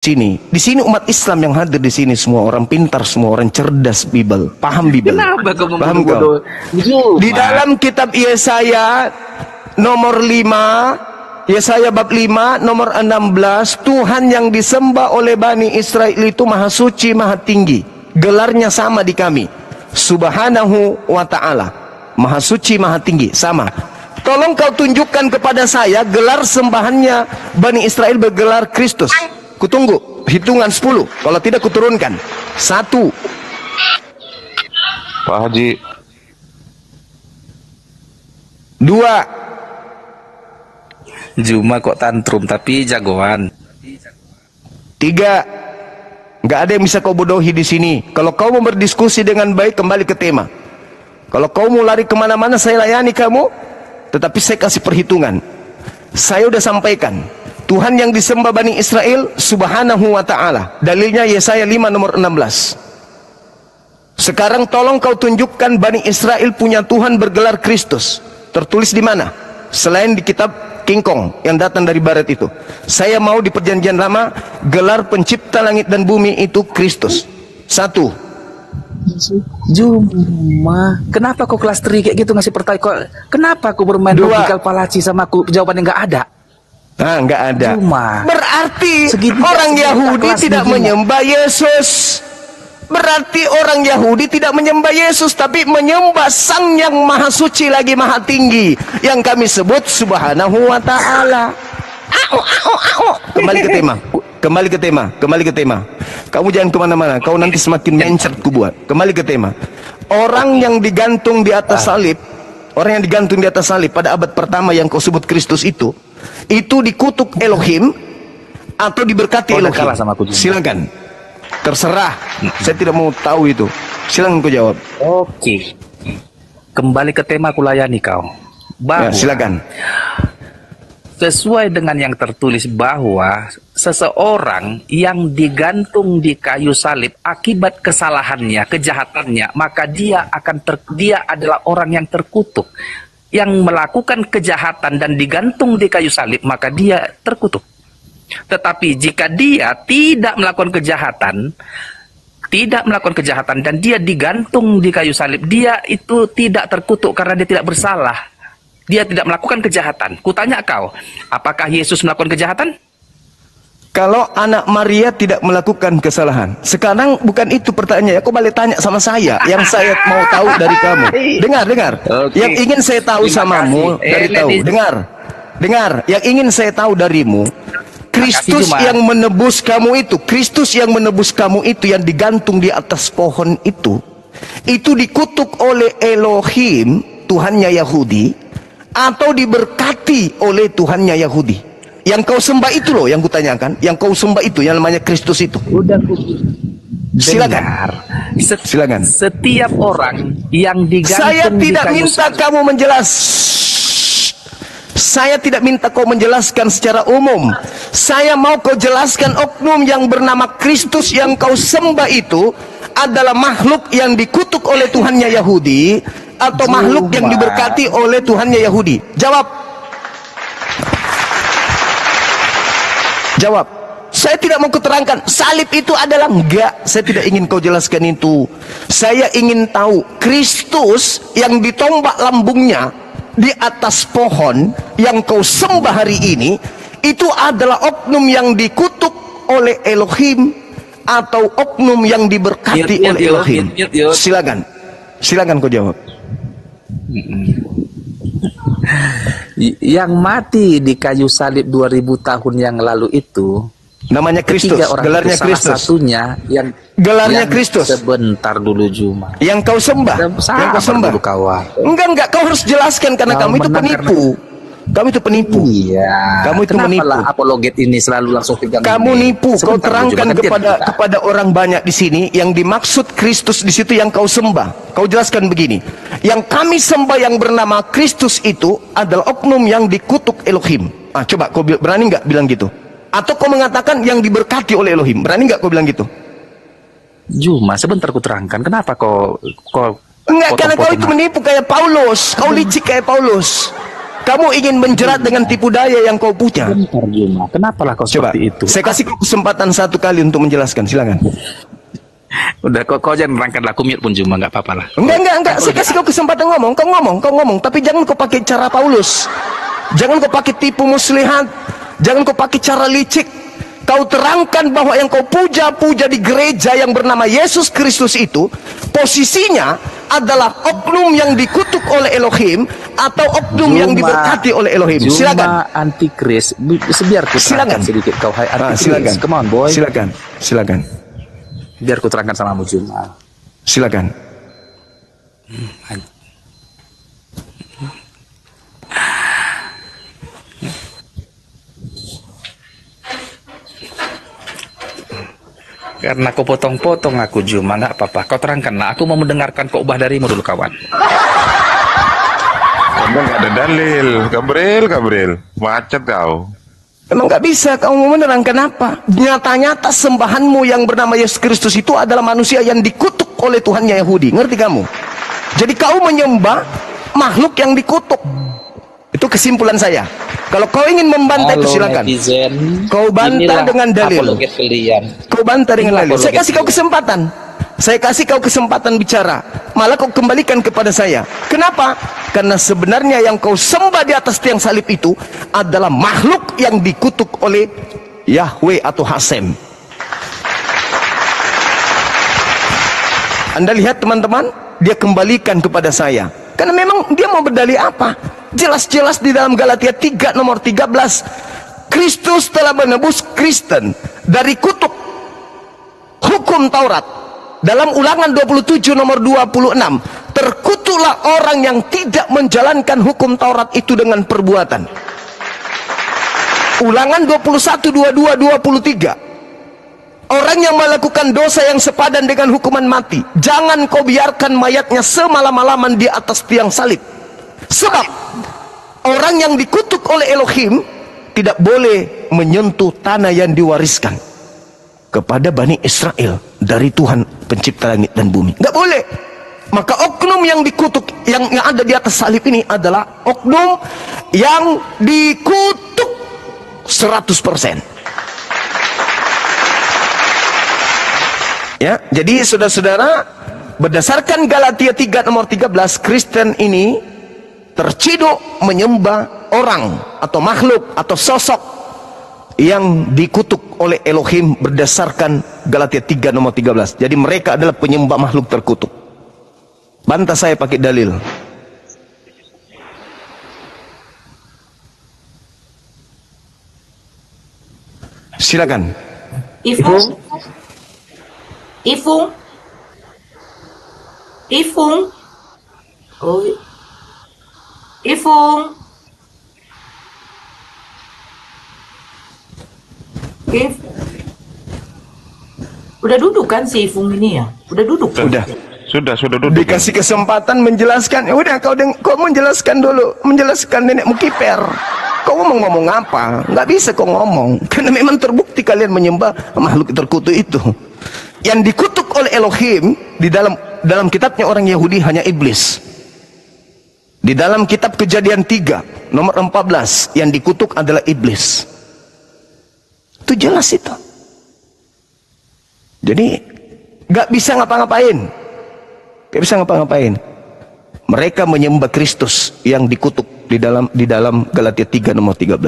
Di sini umat Islam yang hadir di sini semua orang pintar, semua orang cerdas Bible, paham Bible. Kenapa kau paham kau? Di dalam kitab Yesaya nomor 5, Yesaya bab 5 nomor 16, Tuhan yang disembah oleh Bani Israel itu maha suci, maha tinggi. Gelarnya sama di kami, Subhanahu wa ta'ala. Maha suci, maha tinggi, sama. Tolong kau tunjukkan kepada saya gelar sembahannya Bani Israel bergelar Kristus. Kutunggu hitungan 10. Kalau tidak kuturunkan 1. Pak Haji. 2. Juma kok tantrum tapi jagoan. 3. Nggak ada yang bisa kau bodohi di sini. Kalau kau mau berdiskusi dengan baik, kembali ke tema. Kalau kau mau lari kemana-mana, saya layani kamu. Tetapi saya kasih perhitungan. Saya udah sampaikan, Tuhan yang disembah Bani Israel Subhanahu wa ta'ala. Dalilnya Yesaya 5 nomor 16. Sekarang tolong kau tunjukkan Bani Israel punya Tuhan bergelar Kristus. Tertulis di mana? Selain di kitab King Kong yang datang dari barat itu. Saya mau di perjanjian lama, gelar pencipta langit dan bumi itu Kristus. 1. Juma, kenapa kau kelas 3 kayak gitu ngasih pertanyaan? Kenapa kau bermain logikal palaci sama aku? Jawaban yang nggak ada. Nah, nggak ada. Juma. Berarti orang Yahudi tidak menyembah Yesus. Berarti orang Yahudi tidak menyembah Yesus, tapi menyembah Sang yang Maha Suci lagi Maha Tinggi, yang kami sebut Subhanahu wa ta'ala. Kembali ke tema. Kembali ke tema. Kembali ke tema. Kamu jangan kemana-mana. Kau nanti semakin mencret ku buat. Kembali ke tema. Orang yang digantung di atas salib, orang yang digantung di atas salib pada abad pertama yang kau sebut Kristus itu dikutuk Elohim atau diberkati Elohim? Silakan, terserah. Saya tidak mau tahu itu. Silakan kau jawab. Oke, kembali ke tema, aku layani kau. Bahwa, ya, silakan. Sesuai dengan yang tertulis bahwa seseorang yang digantung di kayu salib akibat kesalahannya, kejahatannya, maka dia adalah orang yang terkutuk. Yang melakukan kejahatan dan digantung di kayu salib, maka dia terkutuk. Tetapi jika dia tidak melakukan kejahatan dan dia digantung di kayu salib, dia itu tidak terkutuk karena dia tidak bersalah. Dia tidak melakukan kejahatan. Kutanya kau, apakah Yesus melakukan kejahatan? Kalau anak Maria tidak melakukan kesalahan. Sekarang bukan itu pertanyaannya. Kau balik tanya sama saya. Yang saya mau tahu dari kamu. Dengar. Okay. Yang ingin saya tahu samamu dari tahu. Dengar. Yang ingin saya tahu darimu. Kristus yang menebus kamu itu. Kristus yang menebus kamu itu, yang digantung di atas pohon itu dikutuk oleh Elohim, Tuhannya Yahudi, atau diberkati oleh Tuhannya Yahudi? Yang kau sembah itu loh yang kutanyakan. Yang kau sembah itu yang namanya Kristus itu. Silakan. Silakan. Setiap orang yang digantung saya tidak minta kamu saya tidak minta kau menjelaskan secara umum. Saya mau kau jelaskan oknum yang bernama Kristus yang kau sembah itu adalah makhluk yang dikutuk oleh Tuhannya Yahudi atau makhluk yang diberkati oleh Tuhannya Yahudi? Jawab. Saya tidak mau keterangkan salib itu adalah, enggak. Saya tidak ingin kau jelaskan itu. Saya ingin tahu Kristus yang ditombak lambungnya di atas pohon yang kau sembah hari ini, itu adalah oknum yang dikutuk oleh Elohim atau oknum yang diberkati oleh Elohim? Silakan kau jawab. Yang mati di kayu salib 2000 tahun yang lalu itu namanya Kristus. Gelarnya Kristus. Salah satunya yang gelarnya Kristus. Sebentar dulu Juma. Yang kau sembah. Yang kau sembah. Enggak, kau harus jelaskan karena kamu itu penipu. Kamu itu penipu. Iya. Kamu itu menipu. Apologet ini selalu langsung pegang. Kamu nipu. Kau terangkan kepada orang banyak di sini yang dimaksud Kristus di situ yang kau sembah. Kau jelaskan begini. Yang kami sembah yang bernama Kristus itu adalah oknum yang dikutuk Elohim. Coba kau berani nggak bilang gitu? Atau kau mengatakan yang diberkati oleh Elohim? Berani nggak kau bilang gitu? Juma, sebentar ku terangkan. Kenapa kau enggak, karena kau itu menipu kayak Paulus. Kau licik kayak Paulus. Kamu ingin menjerat dengan tipu daya yang kau punya. Bentar Juma, kenapalah kau Coba, seperti itu? saya kasih kau kesempatan satu kali untuk menjelaskan, silakan. Udah, kau jangan nerangkan aku mute pun Juma, nggak apa-apa lah. Enggak. Saya kasih kau kesempatan ngomong, kau ngomong. Tapi jangan kau pakai cara Paulus. Jangan kau pakai tipu muslihat. Jangan kau pakai cara licik. Kau terangkan bahwa yang kau puja-puja di gereja yang bernama Yesus Kristus itu, posisinya adalah oknum yang dikutuk oleh Elohim atau oknum yang diberkati oleh Elohim. Silakan. Antikris. Biar ku terangkan sedikit kau, hai antikris. Silakan. Come on boy. Silakan. Biar ku terangkan sama Juma. Silakan. Karena kau potong-potong aku Juma, nggak apa-apa. Kau terangkan, nah aku mau mendengarkan khotbah darimu dulu kawan. Kamu nggak ada dalil, Gabriel, macet kau. Emang nggak bisa kamu mau menerangkan apa? Nyata-nyata sembahanmu yang bernama Yesus Kristus itu adalah manusia yang dikutuk oleh Tuhannya Yahudi. Ngerti kamu? Jadi kau menyembah makhluk yang dikutuk. Itu kesimpulan saya. Kalau kau ingin membantah itu silakan. Netizen, kau bantah dengan dalil. Kau bantah dengan dalil. Saya kasih kau kesempatan. Saya kasih kau kesempatan bicara. Malah kau kembalikan kepada saya. Kenapa? Karena sebenarnya yang kau sembah di atas tiang salib itu adalah makhluk yang dikutuk oleh Yahweh atau Hasem. Anda lihat teman-teman, dia kembalikan kepada saya. Karena memang dia mau berdalih apa? Jelas-jelas di dalam Galatia 3 nomor 13, Kristus telah menebus Kristen dari kutuk hukum Taurat. Dalam Ulangan 27 nomor 26, terkutuklah orang yang tidak menjalankan hukum Taurat itu dengan perbuatan. Ulangan 21, 22, 23, orang yang melakukan dosa yang sepadan dengan hukuman mati, jangan kau biarkan mayatnya semalam-malaman di atas tiang salib. Sebab orang yang dikutuk oleh Elohim tidak boleh menyentuh tanah yang diwariskan kepada Bani Israel dari Tuhan pencipta langit dan bumi. Nggak boleh. Maka oknum yang dikutuk, yang ada di atas salib ini adalah oknum yang dikutuk 100%. Ya, jadi saudara-saudara, berdasarkan Galatia 3 nomor 13, Kristen ini terciduk menyembah orang atau makhluk atau sosok yang dikutuk oleh Elohim berdasarkan Galatia 3 nomor 13. Jadi mereka adalah penyembah makhluk terkutuk. Bantah saya pakai dalil. Silakan. Ifung. Oh. Ifung. Udah duduk kan si Ifung ini ya? Udah duduk. Sudah duduk. Dikasih kesempatan menjelaskan. Ya udah kau menjelaskan dulu, menjelaskan nenekmu kiper. Kau ngomong apa? Nggak bisa kau ngomong. Karena memang terbukti kalian menyembah makhluk terkutuk itu. Yang dikutuk oleh Elohim di dalam kitabnya orang Yahudi hanya iblis. Di dalam kitab Kejadian 3 nomor 14 yang dikutuk adalah iblis. Itu jelas itu. Jadi nggak bisa ngapa-ngapain. Nggak bisa ngapa-ngapain. Mereka menyembah Kristus yang dikutuk di dalam Galatia 3 nomor 13.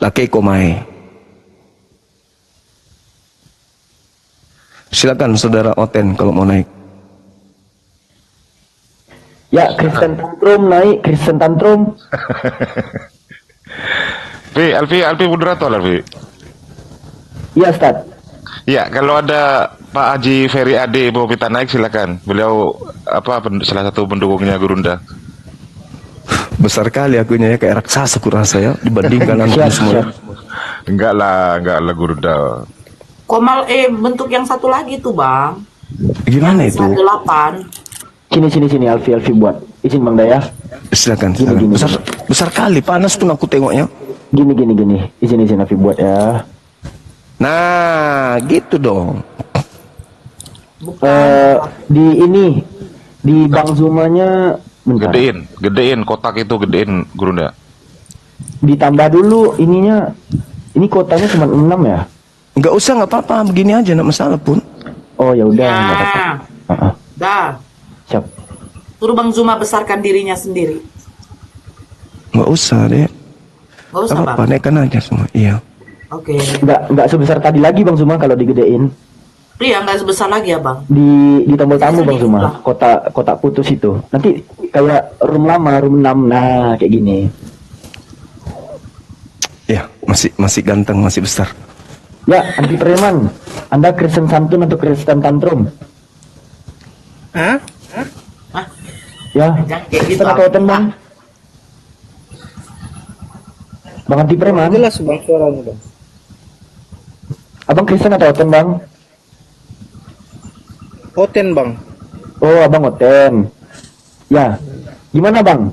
Lakei komai. Silakan saudara Oten kalau mau naik. Ya, Kristen tantrum naik, Kristen tantrum. Alfi moderator Alfi. Iya, Ustaz. Ya, kalau ada Pak Haji Ferry Ade mau kita naik silakan. Beliau salah satu pendukungnya Gurunda. Besar kali akunya ya, kayak raksasa kurasa ya dibandingkan anak semua. Enggak lah Gurunda. Komal bentuk yang satu lagi tuh bang. Gimana itu? 8. Sini Alfi buat. Izin Bang Daya. Silakan. Gini. Besar kali, panas pun aku tengoknya. Gini. Izin Alfi buat ya. Nah, gitu dong. Di Bang Zumanya bentar. Gedein kotak itu, gedein Gurunda. Ditambah dulu ininya. Ini kotanya cuma 6 ya? Nggak usah, nggak apa-apa. Begini aja, nggak masalah pun. Oh ya udah, nggak apa-apa. Nah, dah. Siap. Suruh Bang Zuma besarkan dirinya sendiri. Nggak usah deh. Gak usah, Apa-apa, Bang. naikkan aja semua. Iya. Oke. Nggak sebesar tadi lagi Bang Zuma kalau digedein. Iya, nggak sebesar lagi ya, Bang. Di tombol tamu Bang Sedikit Zuma, lah. kotak putus itu. Nanti kayak room lama, room 6, nah kayak gini. Ya, masih ganteng, masih besar. Ya, anti preman. Anda Kristen santun atau Kristen tantrum? Hah? Ya, Jangan kayak gitu, Kristen atau Oten, Bang? Bang anti preman. Jelas bang suaranya bang. Abang Kristen atau Oten, Bang? Oten bang. Oh, Abang Oten. Ya, gimana Bang?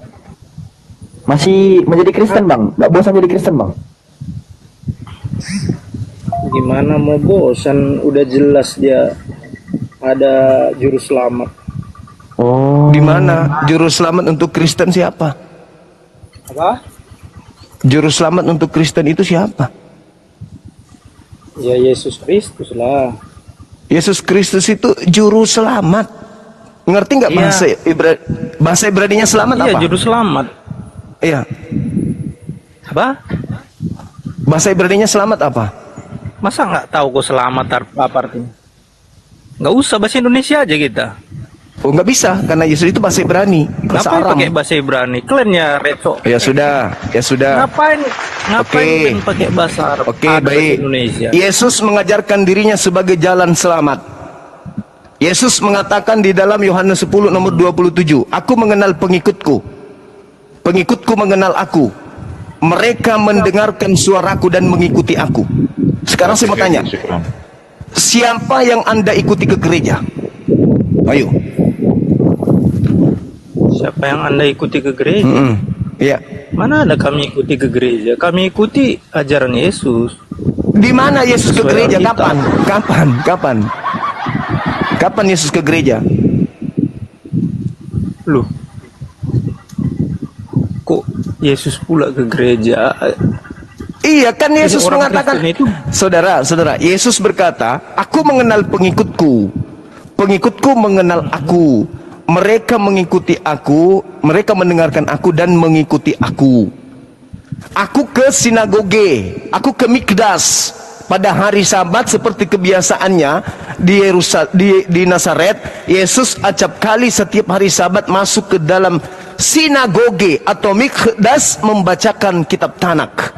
Masih menjadi Kristen Bang? Gak bosan jadi Kristen Bang? Gimana mau bosan? Udah jelas dia ada juru selamat. Oh. Di mana juru selamat untuk Kristen siapa? Apa? Juru selamat untuk Kristen itu siapa? Ya Yesus Kristus lah. Yesus Kristus itu juru selamat. Ngerti nggak Iya. bahasa Ibraninya selamat Iya apa? juru selamat. Iya. Apa? Bahasa Ibraninya selamat apa? Masa nggak tahu kok selamat apa artinya? Nggak usah bahasa Indonesia aja kita. Oh, nggak bisa karena Yesus itu bahasa Ibrani, bahasa Ngapain Aram. pakai bahasa Ibrani? Kalian ya Reco. Ya sudah. Ngapain Oke. kalian pakai bahasa Arab? Oke, Ada bahasa baik. Indonesia. Yesus mengajarkan dirinya sebagai jalan selamat. Yesus mengatakan di dalam Yohanes 10 nomor 27, "Aku mengenal pengikutku. Pengikutku mengenal aku. Mereka mendengarkan suaraku dan mengikuti aku." Sekarang saya mau tanya, siapa yang Anda ikuti ke gereja? Ayo. Siapa yang Anda ikuti ke gereja? Iya. Mana ada kami ikuti ke gereja? Kami ikuti ajaran Yesus. Di mana Yesus ke Sesuai gereja? Alkitab. Kapan Yesus ke gereja? Loh, kok Yesus pula ke gereja? Iya kan Yesus Orang mengatakan, Kristen itu saudara, Yesus berkata, "Aku mengenal pengikutku, pengikutku mengenal aku, mereka mengikuti aku, mereka mendengarkan aku dan mengikuti aku. Aku ke sinagoge, aku ke mikdas pada hari Sabat seperti kebiasaannya di Nazaret. Yesus acap kali setiap hari Sabat masuk ke dalam sinagoge atau mikdas membacakan kitab Tanak."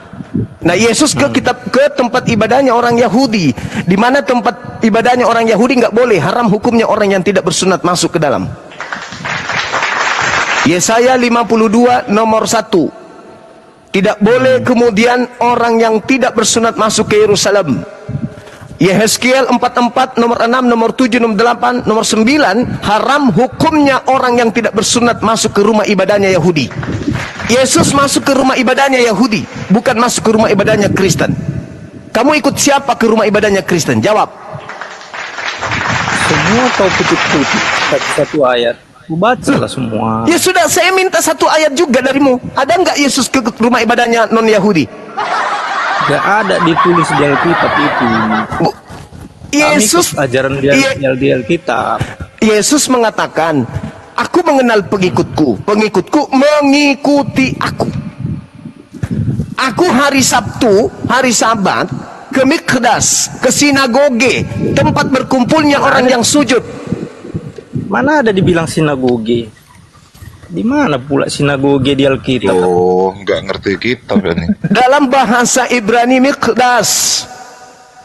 Nah, Yesus ke tempat ibadahnya orang Yahudi, di mana tempat ibadahnya orang Yahudi nggak boleh, haram hukumnya orang yang tidak bersunat masuk ke dalam. Yesaya 52 nomor 1. Tidak boleh kemudian orang yang tidak bersunat masuk ke Yerusalem. Yehezkiel 44 nomor 6, nomor 7, nomor 8, nomor 9, haram hukumnya orang yang tidak bersunat masuk ke rumah ibadahnya Yahudi. Yesus masuk ke rumah ibadahnya Yahudi, bukan masuk ke rumah ibadahnya Kristen. Kamu ikut siapa ke rumah ibadahnya Kristen? Jawab. Semua tahu putih-putih satu ayat. Bacalah semua. Ya sudah, saya minta satu ayat juga darimu. Ada nggak Yesus ke rumah ibadahnya non Yahudi? Gak ada ditulis di Alkitab itu. Yesus, Kami ikut ajaran di Alkitab. Yesus mengatakan, "Aku mengenal pengikutku, pengikutku mengikuti aku." Aku hari Sabtu, hari Sabat, ke mikdas, ke sinagoge, tempat berkumpulnya orang yang sujud. Mana ada dibilang sinagoge? Di mana pula sinagoge di Alkitab? Oh, nggak ngerti kitab ya nih. Dalam bahasa Ibrani mikdas,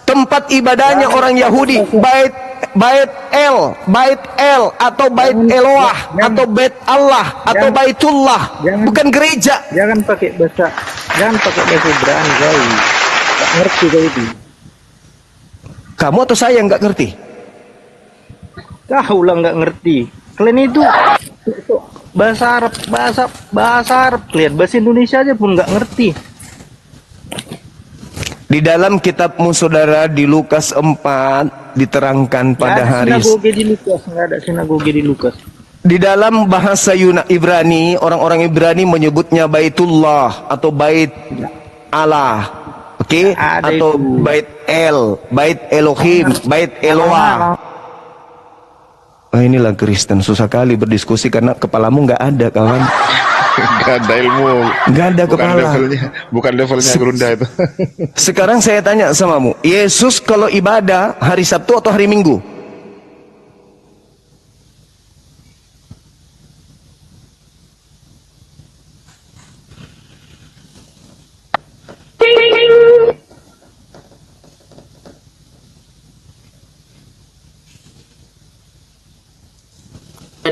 tempat ibadahnya orang Yahudi, bait El atau bait Eloah atau bait Allah atau baitullah, bukan gereja. Jangan pakai bahasa Ibrani kau. Tak ngerti kau itu. Kamu atau saya yang nggak ngerti? Tahu lah nggak ngerti. Kalian itu bahasa Arab kalian, bahasa Indonesia aja pun nggak ngerti. Di dalam kitabmu saudara di Lukas 4 diterangkan pada hari Nggak ada sinagoge di Lukas. Di dalam bahasa Ibrani, orang-orang Ibrani menyebutnya Baitullah atau Bait Allah, oke? Ada Atau itu. Bait El, Bait Elohim, Bait Eloah. Oh, inilah Kristen, susah kali berdiskusi karena kepalamu nggak ada, kawan. Gak ada ilmu. Nggak ada Bukan kepala. bukan levelnya Gerunda itu. Sekarang saya tanya samamu, Yesus kalau ibadah hari Sabtu atau hari Minggu?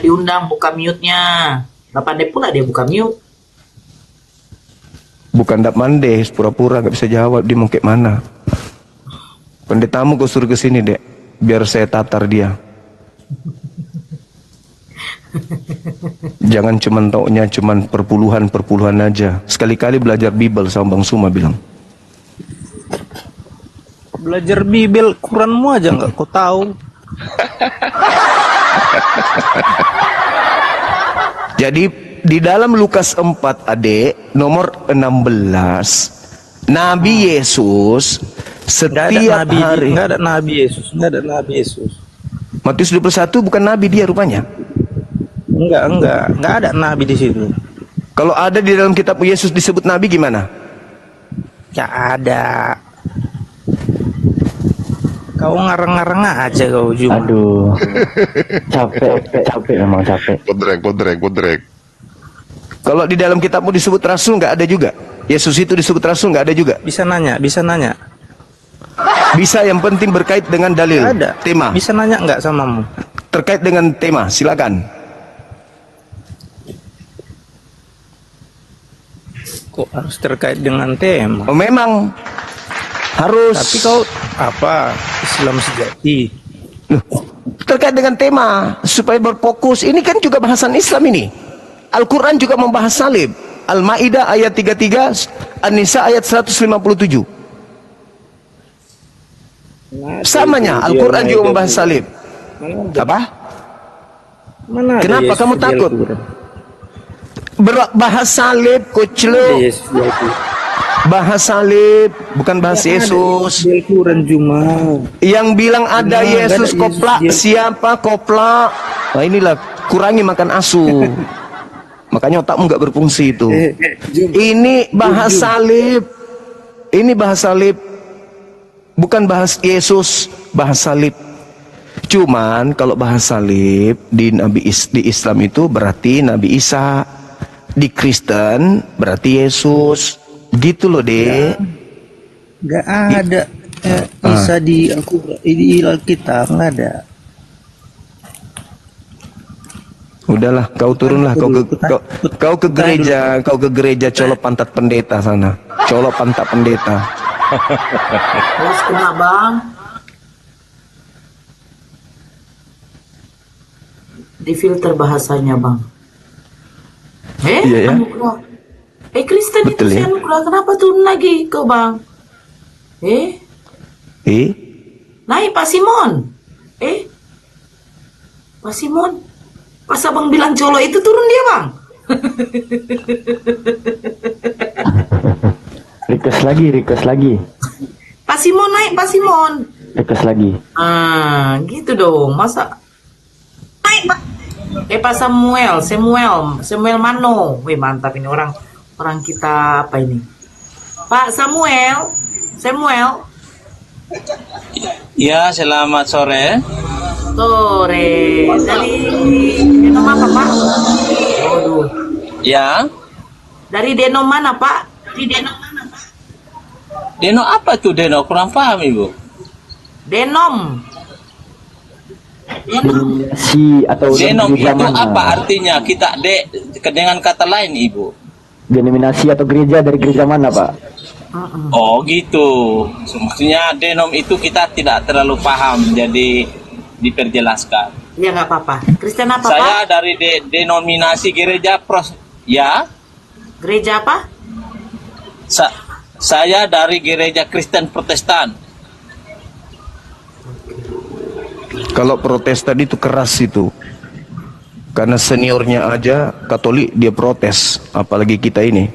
Diundang buka mute-nya. Nggak pandai pula dia buka mute. Bukan dak mandeh, pura-pura nggak bisa jawab, dia mau kayak mana. Pendetamu kau suruh ke sini, Dek, biar saya tatar dia. Jangan cuman taunya cuman perpuluhan aja. Sekali-kali belajar Bible sama Bang Suma bilang. Belajar Bible, Quranmu aja nggak kau tahu. Jadi di dalam Lukas 4 adek nomor 16, Nabi Yesus Nggak ada setiap nabi, hari. nggak ada Nabi Yesus, nggak ada Nabi Yesus. Matius 21 bukan Nabi dia rupanya. Nggak ada Nabi di situ. Kalau ada di dalam kitab Yesus disebut Nabi gimana? Ya ada. Kau ngarang-ngarang aja kau cuma. Aduh, capek memang capek. Podrek. Kalau di dalam kitabmu disebut rasul nggak ada juga. Yesus itu disebut rasul nggak ada juga. Bisa nanya. Bisa, yang penting berkait dengan dalil, Nggak ada. tema. Bisa nanya nggak samamu? Terkait dengan tema, silakan. Kok harus terkait dengan tema? Oh, memang harus. Tapi kau apa? Islam sejati. Loh, terkait dengan tema supaya berfokus. Ini kan juga bahasan Islam ini. Al-Quran juga membahas salib. Al-Ma'idah ayat 33, An-Nisa ayat 157. Samanya Al-Quran juga membahas salib. Apa? Mana ada Kenapa Yesus kamu di takut? Al-Quran? Bahas salib, Ada kucluk. Yesus di Al-Quran. Bahas salib, bukan bahas Yesus. Di Al-Quran cuma. Yang bilang ada Nggak ada Yesus Yesus koplak, dia. siapa koplak? Nah inilah, kurangi makan asu. Makanya otakmu nggak berfungsi itu. Ini bahas salib. Ini bahas salib. Bukan bahas Yesus, bahas salib. Cuman kalau bahas salib di di Islam itu berarti Nabi Isa. Di Kristen berarti Yesus. Gitu loh, Dek. Nggak ada bisa di Al-Quran, di Alkitab nggak ada. Udahlah, kau turunlah, kau ke gereja, colok pantat pendeta sana, colok pantat pendeta. Terus kena bang. Difilter bahasanya bang. Iya ya. Anugerah. Kristen Betul itu si ya. anugerah. Kenapa turun lagi ke bang? Naik Pak Simon. Pak Simon. Pas abang bilang colo itu turun dia bang. Request lagi. Pak Simon naik Pak Simon. Request lagi. Gitu dong. Masa naik Pak. Pak Samuel Mano. Wih mantap ini orang kita apa ini? Pak Samuel. Ya, selamat sore. Sore. Dari Denom apa Pak? Waduh. Ya, Dari Denom mana Pak? Deno apa tuh Deno? Kurang paham Ibu. Denom. Si atau Denom gereja itu mana? apa artinya? Kita dengan kata lain Ibu. Denominasi atau gereja dari gereja mana, Pak? Oh gitu. Maksudnya denom itu kita tidak terlalu paham, jadi diperjelaskan. Ya nggak apa-apa. Kristen apa Saya Pak? dari denominasi gereja ya. Gereja apa? Saya dari gereja Kristen Protestan. Kalau Protestan itu keras itu. Karena seniornya aja Katolik dia protes, apalagi kita ini.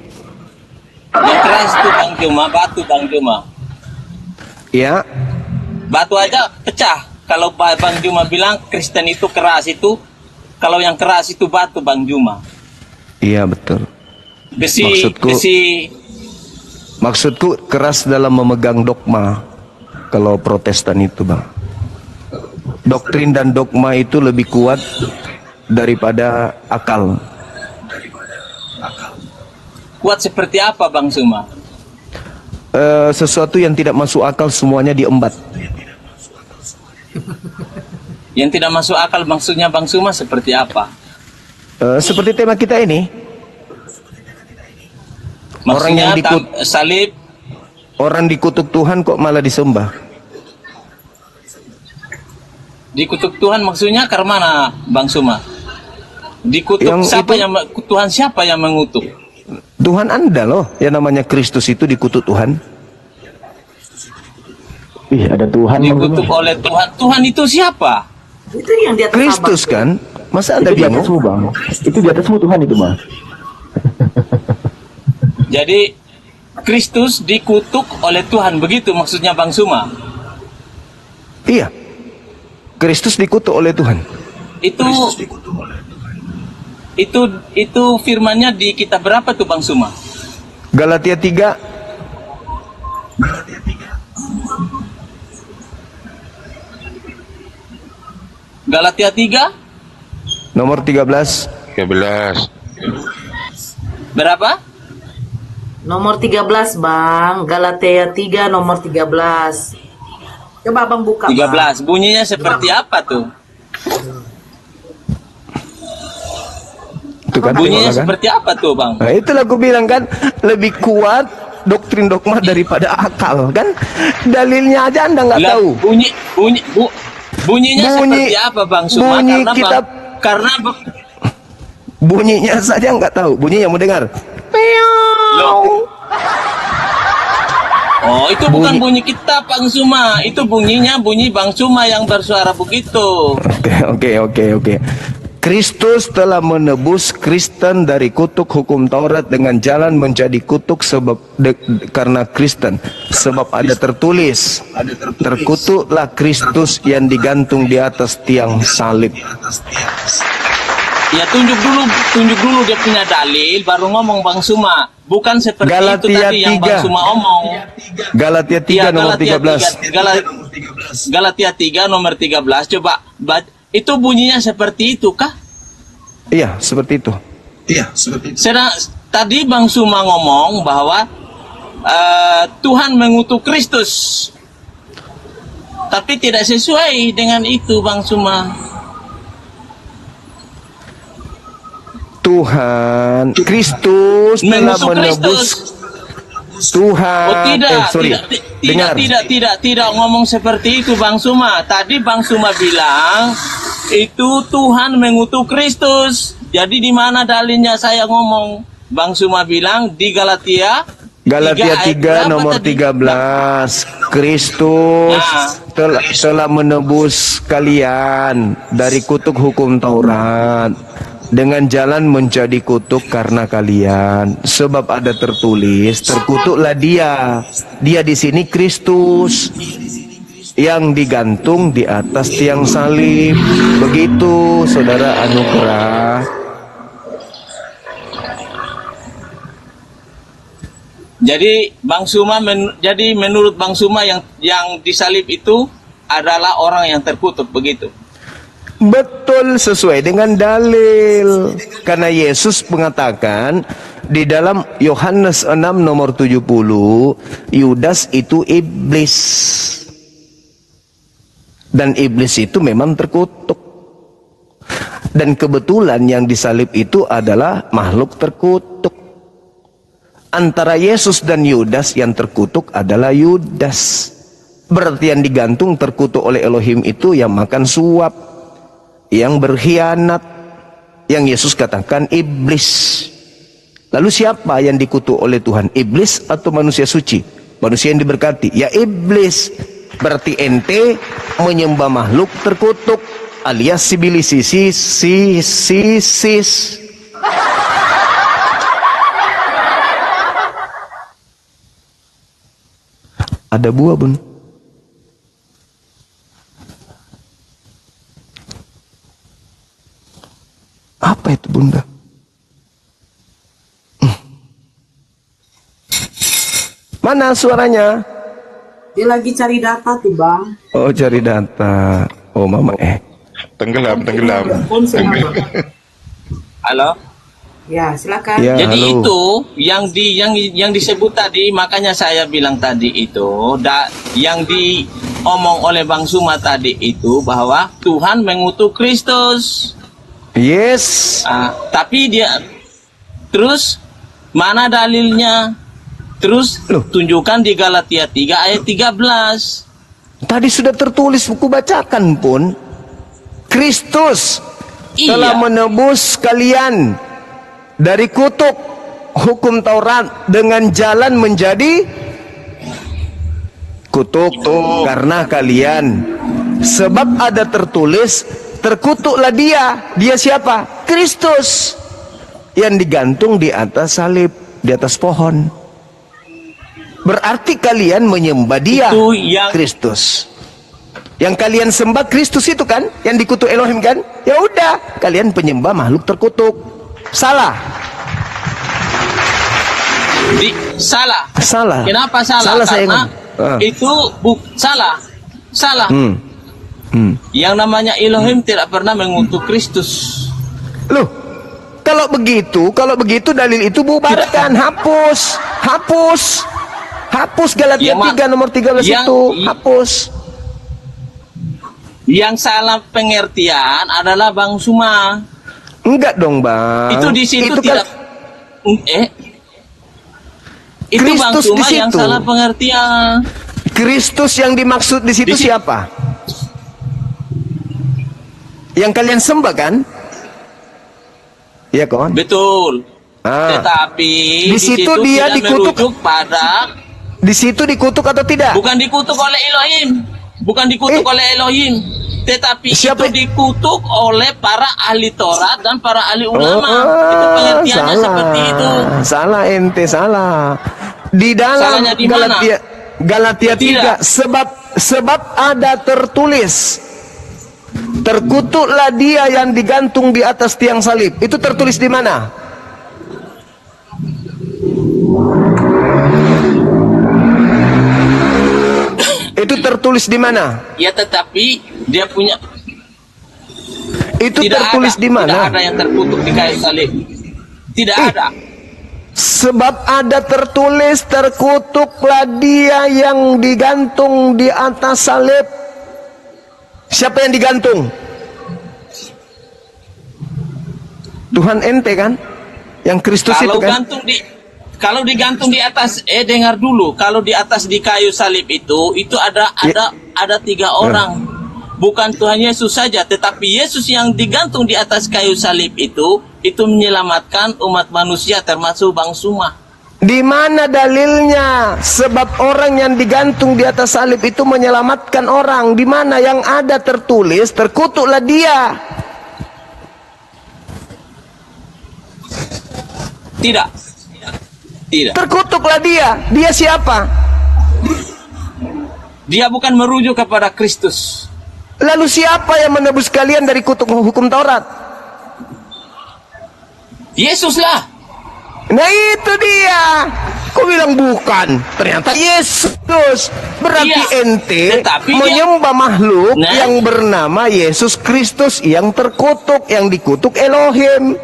Yang keras itu Bang Juma, batu Bang Juma. Ya, Batu aja pecah. Kalau Bang Juma bilang Kristen itu keras itu, kalau yang keras itu batu Bang Juma. iya betul. Besi, Maksudku- besi. Maksudku keras dalam memegang dogma. Kalau Protestan itu, Bang. Doktrin dan dogma itu lebih kuat daripada akal. Kuat seperti apa Bang Juma? Sesuatu yang tidak masuk akal semuanya diembat. Yang tidak masuk akal maksudnya Bang Juma seperti apa? Seperti tema kita ini, Orang Maksudnya yang salib. orang dikutuk Tuhan kok malah disembah. Dikutuk Tuhan maksudnya ke mana Bang Suma? Dikutuk Yang siapa itu- yang Tuhan siapa yang mengutuk? Tuhan Anda loh, yang namanya Kristus itu dikutuk Tuhan. Ih, ada Tuhan. Bang Dikutuk Juma. oleh Tuhan. Tuhan itu siapa? Itu yang di atas Kristus abang. kan? Masa Anda Itu di bingung? atasmu, Bang. Itu di atasmu Tuhan itu, Bang. Jadi Kristus dikutuk oleh Tuhan, begitu maksudnya Bang Suma. Iya. Kristus dikutuk oleh Tuhan. Itu firmannya di kitab berapa tuh Bang Suma? Galatia 3 Galatia 3 nomor 13. 13. berapa? Nomor 13 Bang, Galatia 3 nomor 13. Coba Abang buka. Bang. 13. Bunyinya seperti apa tuh? Itu kan Bunyinya kan? seperti apa tuh Bang? Nah, itulah aku bilang kan, lebih kuat doktrin dogma daripada akal kan. Dalilnya aja Anda nggak Lah, tahu. bunyinya Bunyi- seperti apa Bang Suma? bunyi Karena kitab- karena Bunyinya saja nggak tahu. Bunyi yang mau dengar. Loh. Oh, itu bukan bunyi kitab Bang Suma. Itu bunyinya bunyi Bang Suma yang bersuara begitu. Oke. Kristus telah menebus Kristen dari kutuk hukum Taurat dengan jalan menjadi kutuk karena Kristen. Sebab ada tertulis, terkutuklah Kristus yang digantung di atas tiang salib. Ya tunjuk dulu dia punya dalil baru ngomong Bang Suma. Bukan seperti itu Galatia tadi yang 3. Bang Suma omong. Galatia 3 Ya, nomor 13. Galatia 3 nomor 13. Coba itu bunyinya seperti itu kah? Iya, seperti itu. Sedang tadi Bang Suma ngomong bahwa Tuhan mengutuk Kristus. Tapi tidak sesuai dengan itu Bang Suma. Tuhan Kristus telah Mengutuk menebus Kristus. Tuhan. Oh tidak, sorry. Dengar. tidak ngomong seperti itu Bang Suma. Tadi Bang Suma bilang itu Tuhan mengutuk Kristus. Jadi di mana dalilnya saya ngomong? Bang Suma bilang di Galatia 3 nomor 13. Kristus telah menebus kalian dari kutuk hukum Taurat dengan jalan menjadi kutuk karena kalian. Sebab ada tertulis, terkutuklah dia. Dia di sini Kristus yang digantung di atas tiang salib. Begitu Saudara Anugerah. Jadi Bang Suma jadi menurut Bang Suma yang disalib itu adalah orang yang terkutuk begitu. Betul, sesuai dengan dalil. Karena Yesus mengatakan di dalam Yohanes 6 nomor 70, Yudas itu iblis. Dan iblis itu memang terkutuk. Dan kebetulan yang disalib itu adalah makhluk terkutuk. Antara Yesus dan Yudas, yang terkutuk adalah Yudas. Berarti yang digantung terkutuk oleh Elohim itu yang makan suap, yang berkhianat, yang Yesus katakan iblis. Lalu siapa yang dikutuk oleh Tuhan? Iblis atau manusia suci? Manusia yang diberkati? Ya iblis. Berarti ente menyembah makhluk terkutuk. alias sibilisis. Ada buah, Bun. Apa itu, Bunda? Mana suaranya? Dia lagi cari data tuh, Bang. Oh, cari data. Oh, Mama Tenggelam. Halo. Ya, silakan. Ya, Jadi halo. itu yang disebut tadi, makanya saya bilang tadi itu yang diomong oleh Bang Suma tadi itu bahwa Tuhan mengutus Kristus. Yes. Tapi dia terus mana dalilnya? Terus Loh. tunjukkan di Galatia 3 ayat 13. Tadi sudah tertulis, buku bacakan pun. Kristus telah Iya. menebus kalian dari kutuk hukum Taurat dengan jalan menjadi kutuk karena kalian. Sebab ada tertulis, terkutuklah dia. Dia siapa? Kristus yang digantung di atas salib, di atas pohon. Berarti kalian menyembah dia, Itu yang- Kristus. Yang kalian sembah Kristus itu kan, yang dikutuk Elohim kan? Ya udah, kalian penyembah makhluk terkutuk. Salah. Salah. Salah. Kenapa salah? Salah saya Karena ngomong. itu salah. Salah. Yang namanya Elohim tidak pernah mengutuk Kristus. Loh, kalau begitu dalil itu bubarkan, hapus Galatia Ya, Mak. 3 nomor 13 Yang- itu, hapus. Yang salah pengertian adalah Bang Suma. Enggak dong, Bang. Itu di situ Itu tidak itu Bang Kristus di Suma yang situ. salah pengertian. Kristus yang dimaksud di situ Di si- siapa? Yang kalian sembah kan? Iya kan? Betul. Ah. Tetapi Di situ dia tidak dikutuk. merujuk pada Di situ dikutuk atau tidak? bukan dikutuk oleh Elohim. Bukan dikutuk oleh Elohim. Tetapi Siapa? itu dikutuk oleh para ahli Taurat dan para ahli ulama. Itu pengertiannya seperti itu. Salah ente, salah. Di dalam Salahnya di mana? Galatia 3 Tidak. sebab ada tertulis, terkutuklah dia yang digantung di atas tiang salib. Itu tertulis di mana? Itu tertulis di mana? Ya tetapi dia punya Itu tidak tertulis ada, di mana? Tidak ada yang terkutuk di kayu salib. Tidak ada. Sebab ada tertulis, terkutuklah dia yang digantung di atas salib. Siapa yang digantung? Tuhan ente kan? Yang Kristus itu kan? Kalau digantung di atas, dengar dulu, kalau di atas di kayu salib itu ada 3 orang. Bukan Tuhan Yesus saja, tetapi Yesus yang digantung di atas kayu salib itu menyelamatkan umat manusia termasuk Bang Suma. Di mana dalilnya? Sebab orang yang digantung di atas salib itu menyelamatkan orang. Di mana yang ada tertulis, terkutuklah dia. Tidak. Terkutuklah dia. Dia siapa? Dia bukan merujuk kepada Kristus. Lalu siapa yang menebus kalian dari kutuk hukum Taurat? Yesuslah. Nah itu dia. Kau bilang bukan. Ternyata Yesus. Berarti Iya, ente tetapi dia- menyembah makhluk Nah. yang bernama Yesus Kristus yang terkutuk, yang dikutuk Elohim.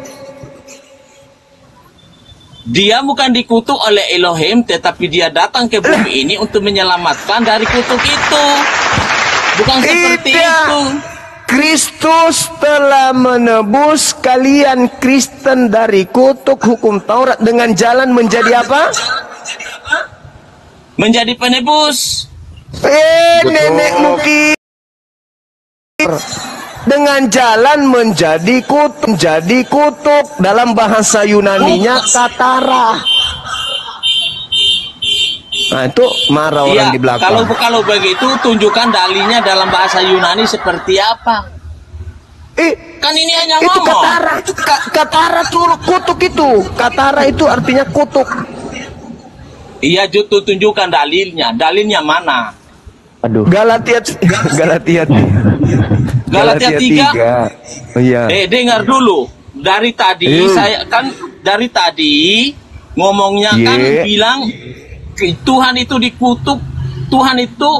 Dia bukan dikutuk oleh Elohim, tetapi dia datang ke bumi ini untuk menyelamatkan dari kutuk itu. Bukan seperti itu. Kristus telah menebus kalian Kristen dari kutuk hukum Taurat dengan jalan menjadi apa? Menjadi penebus. Nenek mukir. Dengan jalan menjadi kutuk dalam bahasa Yunaninya katara. Nah itu marah orang di belakang. Kalau begitu tunjukkan dalilnya dalam bahasa Yunani seperti apa. Kan ini hanya Itu ngomong. katara. Katara kutuk itu. Katara itu artinya kutuk. Iya, Jutu tunjukkan dalilnya. Dalilnya mana? Aduh. Galatia 3. Oh, iya. Dengar dulu. Dari tadi dari tadi ngomongnya kan Ye. bilang Tuhan itu dikutuk, Tuhan itu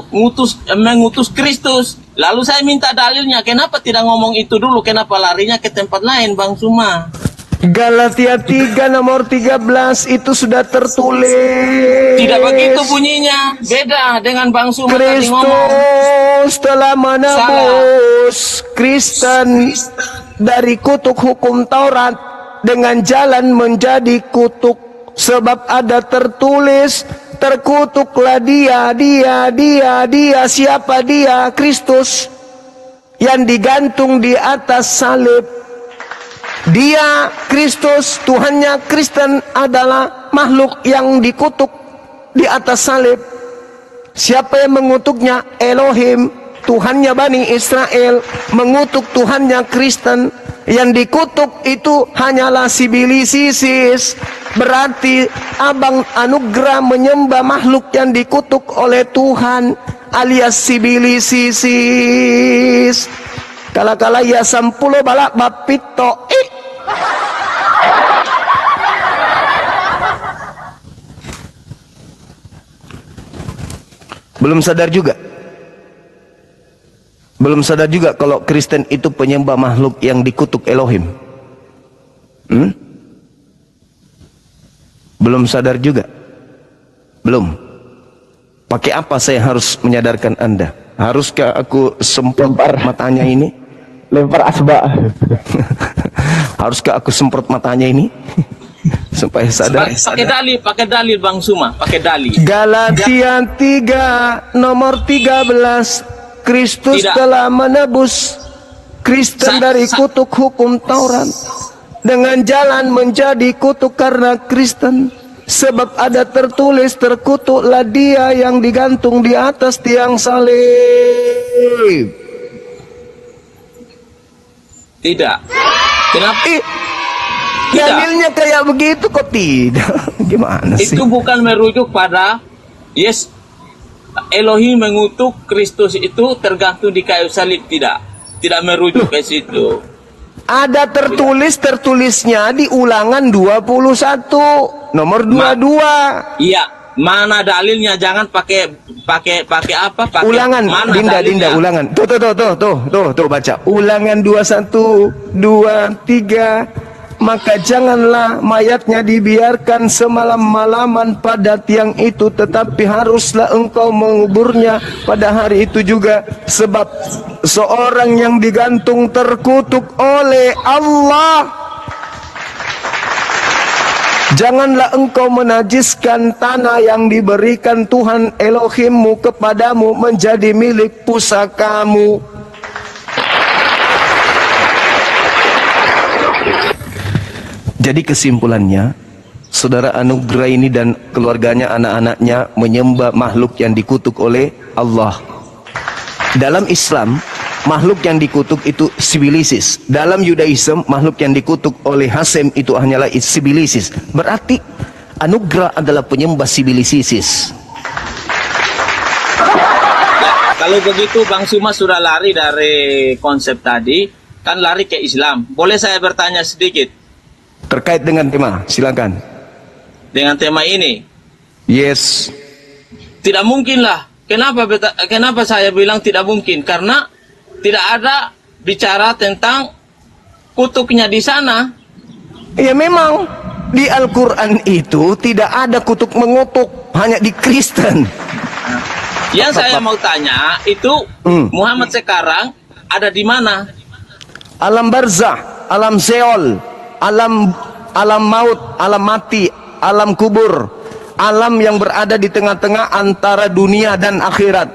mengutus Kristus. Lalu saya minta dalilnya. Kenapa tidak ngomong itu dulu? Kenapa larinya ke tempat lain, Bang Suma? Galatia 3 nomor 13 itu sudah tertulis. Tidak begitu bunyinya. Beda dengan Bang Suma tadi ngomong. Kristus telah menebus Kristen dari kutuk hukum Taurat dengan jalan menjadi kutuk, sebab ada tertulis, terkutuklah dia. Siapa dia? Kristus yang digantung di atas salib. Dia, Kristus, Tuhannya Kristen adalah makhluk yang dikutuk di atas salib. Siapa yang mengutuknya? Elohim, Tuhannya Bani Israel, mengutuk Tuhannya Kristen. Yang dikutuk itu hanyalah sibilisisis. Berarti Abang Anugrah menyembah makhluk yang dikutuk oleh Tuhan, alias sibilisisis. Kala-kala ya sampulo balak bapito. Belum sadar juga kalau Kristen itu penyembah makhluk yang dikutuk Elohim. Belum sadar juga. Belum. Pakai apa saya harus menyadarkan Anda? Haruskah aku semprot matanya ini? Lempar asbak. Haruskah aku semprot matanya ini? Supaya sadar. Pakai dalil Bang Suma, pakai dalil. Galatia 3 nomor 13. Kristus telah menebus Kristen dari kutuk hukum Taurat dengan jalan menjadi kutuk karena Kristen, sebab ada tertulis, terkutuklah dia yang digantung di atas tiang salib. Tidak. Kenapa? Dalilnya kayak begitu kok tidak? Gimana sih? Itu bukan merujuk pada Elohim mengutuk Kristus itu tergantung di kayu salib. Tidak merujuk ke situ. Ada tertulisnya di Ulangan 21 nomor 22. Iya, mana dalilnya? Jangan pakai apa? Pakai Ulangan, mana Dinda, dalilnya? Ulangan. Tuh baca. Ulangan 21, 2, 3. Maka janganlah mayatnya dibiarkan semalam-malaman pada tiang itu, tetapi haruslah engkau menguburnya pada hari itu juga, sebab seorang yang digantung terkutuk oleh Allah. Janganlah engkau menajiskan tanah yang diberikan Tuhan Elohimmu kepadamu menjadi milik pusakamu. Jadi kesimpulannya, saudara Anugrah ini dan keluarganya, anak-anaknya menyembah makhluk yang dikutuk oleh Allah. Dalam Islam, makhluk yang dikutuk itu sibilisis. Dalam Yudaism, makhluk yang dikutuk oleh Hasem itu hanyalah sibilisis. Berarti Anugrah adalah penyembah sibilisisis. Kalau begitu Bang Suma sudah lari dari konsep tadi, kan lari ke Islam. Boleh saya bertanya sedikit? Terkait dengan tema, silakan. Dengan tema ini? Yes. Tidak mungkin lah. Kenapa saya bilang tidak mungkin? Karena tidak ada bicara tentang kutuknya di sana. Ya memang di Al-Quran itu tidak ada kutuk mengutuk, hanya di Kristen. Yang saya mau tanya itu Muhammad sekarang ada di mana? Alam barzah, alam Seol, alam maut, alam mati, alam kubur, alam yang berada di tengah-tengah antara dunia dan akhirat.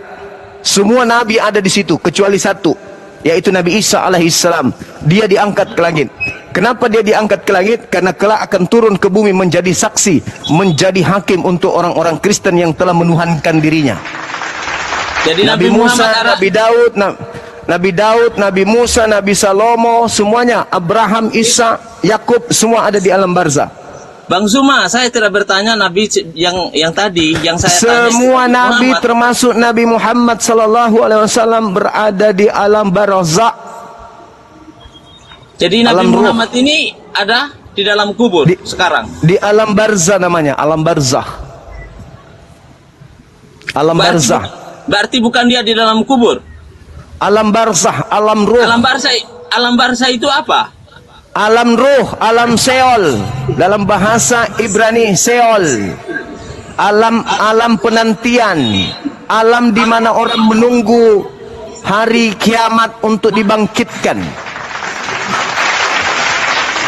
Semua nabi ada di situ kecuali satu, yaitu Nabi Isa alaihissalam. Dia diangkat ke langit. Kenapa dia diangkat ke langit? Karena kelak akan turun ke bumi menjadi saksi, menjadi hakim untuk orang-orang Kristen yang telah menuhankan dirinya. Jadi Nabi Musa, Nabi Daud, Nabi Daud, Nabi Musa, Nabi Salomo, semuanya, Abraham, Isa, Yakub, semua ada di alam barzah. Bang Suma, saya tidak bertanya Nabi yang tadi, yang saya Semua tanya. Nabi termasuk Nabi Muhammad sallallahu alaihi wasallam berada di alam barzah. Jadi Nabi alam Muhammad ini ada di dalam kubur sekarang. Di alam barzah namanya, alam barzah. Alam barzah. Berarti bukan dia di dalam kubur. Alam barzah, alam ruh. Alam barzah itu apa? Alam ruh, alam Seol, dalam bahasa Ibrani Seol. Alam penantian, alam di mana orang menunggu hari kiamat untuk dibangkitkan.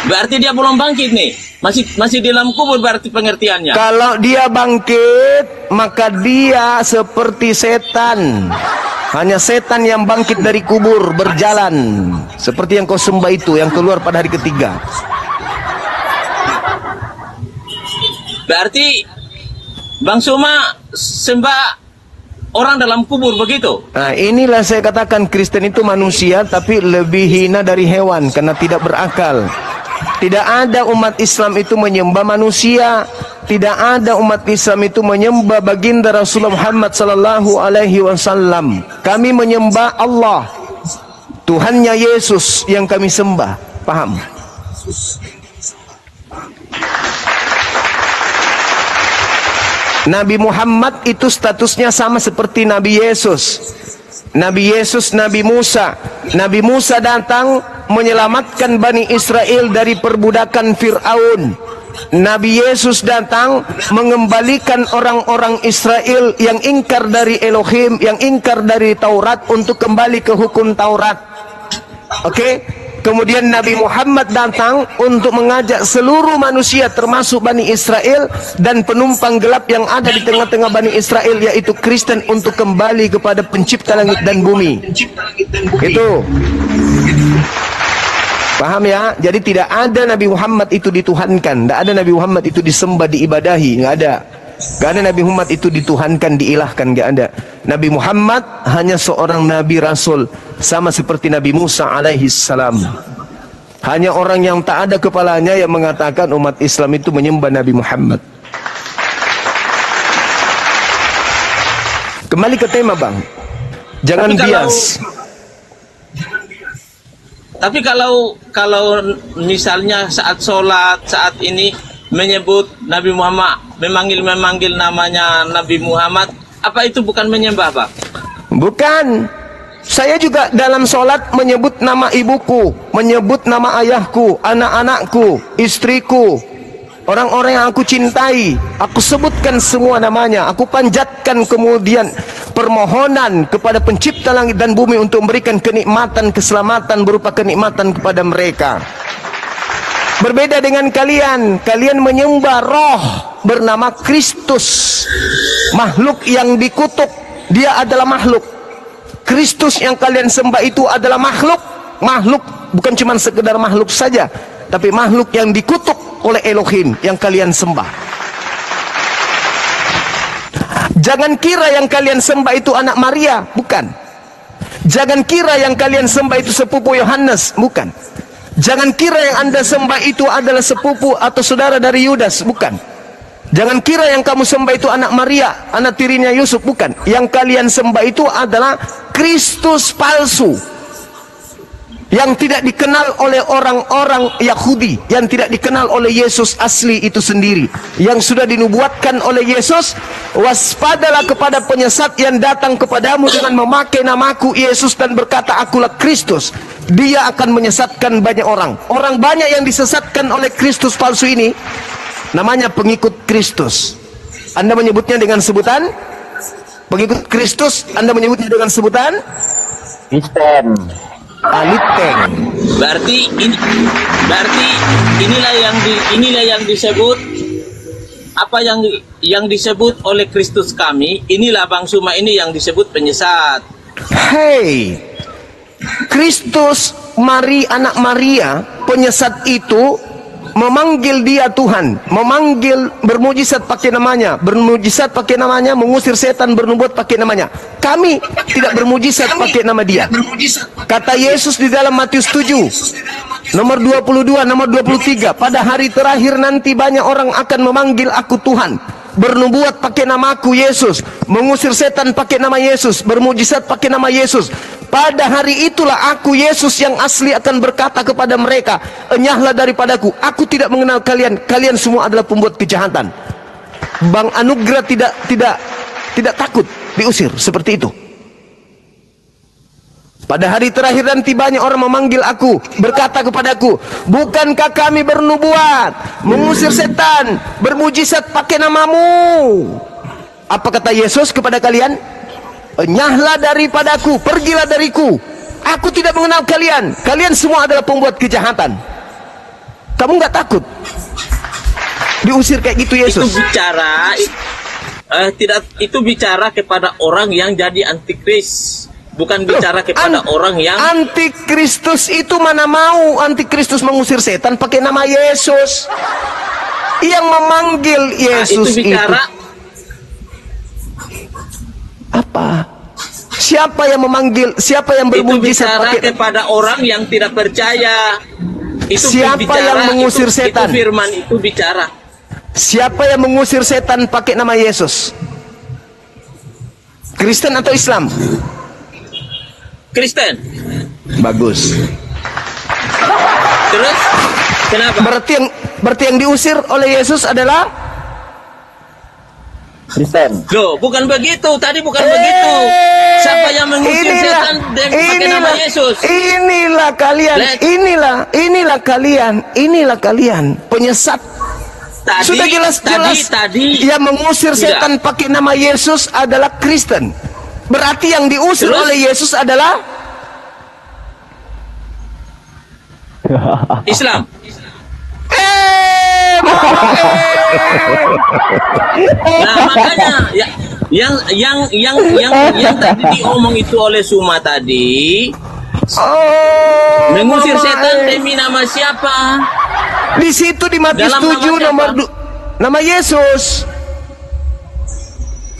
Berarti dia belum bangkit nih. Masih di dalam kubur berarti pengertiannya. Kalau dia bangkit, maka dia seperti setan. Hanya setan yang bangkit dari kubur berjalan seperti yang kau sembah itu, yang keluar pada hari ketiga. Berarti Bang Suma sembah orang dalam kubur begitu? Nah, inilah saya katakan Kristen itu manusia tapi lebih hina dari hewan karena tidak berakal. Tidak ada umat Islam itu menyembah manusia. Tidak ada umat Islam itu menyembah baginda Rasulullah Muhammad sallallahu alaihi wasallam. Kami menyembah Allah, Tuhannya Yesus yang kami sembah. Paham? Nabi Muhammad itu statusnya sama seperti Nabi Yesus. Nabi Yesus, Nabi Musa. Nabi Musa datang menyelamatkan Bani Israel dari perbudakan Fir'aun. Nabi Yesus datang mengembalikan orang-orang Israel yang ingkar dari Elohim, yang ingkar dari Taurat untuk kembali ke hukum Taurat. Oke? Kemudian Nabi Muhammad datang untuk mengajak seluruh manusia termasuk Bani Israel dan penumpang gelap yang ada di tengah-tengah Bani Israel yaitu Kristen untuk kembali kepada pencipta langit dan bumi. Itu. Paham ya? Jadi tidak ada Nabi Muhammad itu dituhankan, tidak ada Nabi Muhammad itu disembah, diibadahi, nggak ada. Nggak ada Nabi Muhammad itu dituhankan, diilahkan, nggak ada. Nabi Muhammad hanya seorang Nabi Rasul, sama seperti Nabi Musa alaihi salam. Hanya orang yang tak ada kepalanya yang mengatakan umat Islam itu menyembah Nabi Muhammad. Kembali ke tema, Bang. Jangan bias. Tapi kalau misalnya saat sholat saat ini menyebut Nabi Muhammad, memanggil namanya Nabi Muhammad, apa itu bukan menyembah, Pak? Bukan. Saya juga dalam sholat menyebut nama ibuku, menyebut nama ayahku, anak-anakku, istriku, orang-orang yang aku cintai. Aku sebutkan semua namanya. Aku panjatkan kemudian permohonan kepada pencipta langit dan bumi untuk memberikan kenikmatan, keselamatan berupa kenikmatan kepada mereka. Berbeda dengan kalian. Kalian menyembah roh bernama Kristus, makhluk yang dikutuk. Dia adalah makhluk. Kristus yang kalian sembah itu adalah makhluk. Makhluk bukan cuma sekedar makhluk saja, tapi makhluk yang dikutuk oleh Elohim yang kalian sembah. Jangan kira yang kalian sembah itu anak Maria, bukan. Jangan kira yang kalian sembah itu sepupu Yohanes, bukan. Jangan kira yang Anda sembah itu adalah sepupu atau saudara dari Yudas, bukan. Jangan kira yang kamu sembah itu anak Maria, anak tirinya Yusuf, bukan. Yang kalian sembah itu adalah Kristus palsu, yang tidak dikenal oleh orang-orang Yahudi, yang tidak dikenal oleh Yesus asli itu sendiri, yang sudah dinubuatkan oleh Yesus. Waspadalah kepada penyesat yang datang kepadamu dengan memakai namaku Yesus dan berkata akulah Kristus. Dia akan menyesatkan banyak orang. Orang banyak yang disesatkan oleh Kristus palsu ini namanya pengikut Kristus. Anda menyebutnya dengan sebutan pengikut Kristus, Anda menyebutnya dengan sebutan Kristen. Aliteng. Berarti inilah yang disebut apa yang disebut oleh Kristus kami. Inilah Bang Suma ini yang disebut penyesat. Hei, Kristus anak Maria, penyesat itu memanggil dia Tuhan, memanggil, bermujizat pakai namanya, bermujizat pakai namanya, mengusir setan, bernubuat pakai namanya. Kami tidak bermujizat pakai nama dia. Kata Yesus di dalam Matius 7 nomor 22, nomor 23, pada hari terakhir nanti banyak orang akan memanggil aku Tuhan, bernubuat pakai nama aku Yesus, mengusir setan pakai nama Yesus, bermujizat pakai nama Yesus. Pada hari itulah aku Yesus yang asli akan berkata kepada mereka, enyahlah daripadaku, aku tidak mengenal kalian, kalian semua adalah pembuat kejahatan. Bang Anugrah tidak takut diusir seperti itu. Pada hari terakhir nanti banyak orang memanggil aku, berkata kepadaku, bukankah kami bernubuat, mengusir setan, bermujizat pakai namamu? Apa kata Yesus kepada kalian? Enyahlah daripadaku, pergilah dariku, aku tidak mengenal kalian, kalian semua adalah pembuat kejahatan. Kamu nggak takut diusir kayak gitu Yesus? Itu bicara itu bicara kepada orang yang jadi antikris, bukan bicara kepada orang yang antikristus. Itu mana mau antikristus mengusir setan pakai nama Yesus? Yang memanggil Yesus itu bicara apa? Siapa yang memanggil? Siapa yang bermujizat pakai? Kepada orang yang tidak percaya. Itu siapa bicara, yang mengusir setan? Itu firman itu bicara. Siapa yang mengusir setan pakai nama Yesus? Kristen atau Islam? Kristen. Bagus. Terus kenapa? Berarti yang diusir oleh Yesus adalah Kristen. Loh, bukan begitu. Tadi bukan begitu. Siapa yang mengusir setan pakai nama Yesus? Inilah kalian. Inilah kalian penyesat. Sudah jelas-jelas tadi yang mengusir setan pakai nama Yesus adalah Kristen. Berarti yang diusir oleh Yesus adalah Islam. Nah, makanya yang tadi diomong itu oleh Suma tadi, mengusir setan demi nama siapa? Di situ di Matius 7 nama Yesus.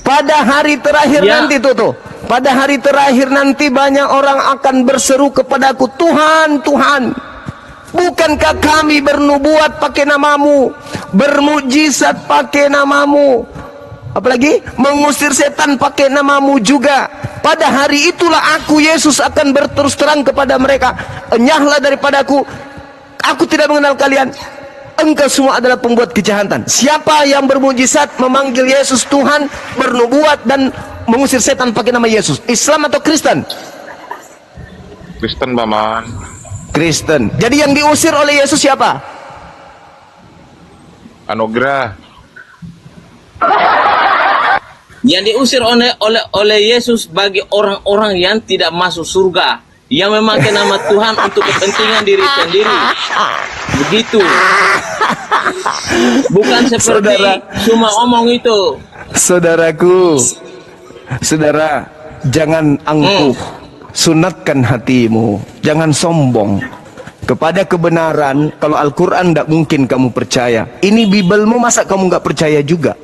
Pada hari terakhir nanti tuh. Pada hari terakhir nanti banyak orang akan berseru kepadaku, Tuhan, Tuhan, bukankah kami bernubuat pakai namamu, bermujizat pakai namamu, apalagi mengusir setan pakai namamu juga? Pada hari itulah aku Yesus akan berterus terang kepada mereka, enyahlah daripadaku, aku tidak mengenal kalian, engkau semua adalah pembuat kejahatan. Siapa yang bermujizat memanggil Yesus Tuhan, bernubuat dan mengusir setan pakai nama Yesus? Islam atau Kristen? Kristen, Paman. Kristen. Jadi yang diusir oleh Yesus siapa? Anugerah. Yang diusir oleh Yesus bagi orang-orang yang tidak masuk surga, yang memakai nama Tuhan untuk kepentingan diri sendiri. Begitu. Bukan seperti cuma omong itu. Saudaraku, saudara, jangan angkuh. Sunatkan hatimu, jangan sombong kepada kebenaran. Kalau Al-Quran tidak mungkin kamu percaya. Ini Bibelmu, masa kamu nggak percaya juga?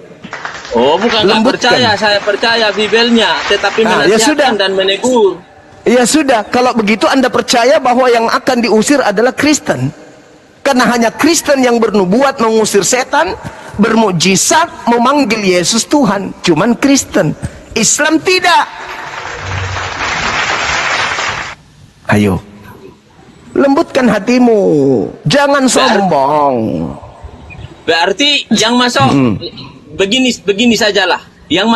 Oh, bukan nggak percaya, saya percaya Bibelnya, tetapi menasihatkan dan menegur. Ya sudah, kalau begitu Anda percaya bahwa yang akan diusir adalah Kristen. Karena hanya Kristen yang bernubuat, mengusir setan, bermujizat, memanggil Yesus Tuhan. Cuman Kristen. Islam tidak. Ayo, lembutkan hatimu, jangan sombong. Berarti yang masuk begini sajalah. Yang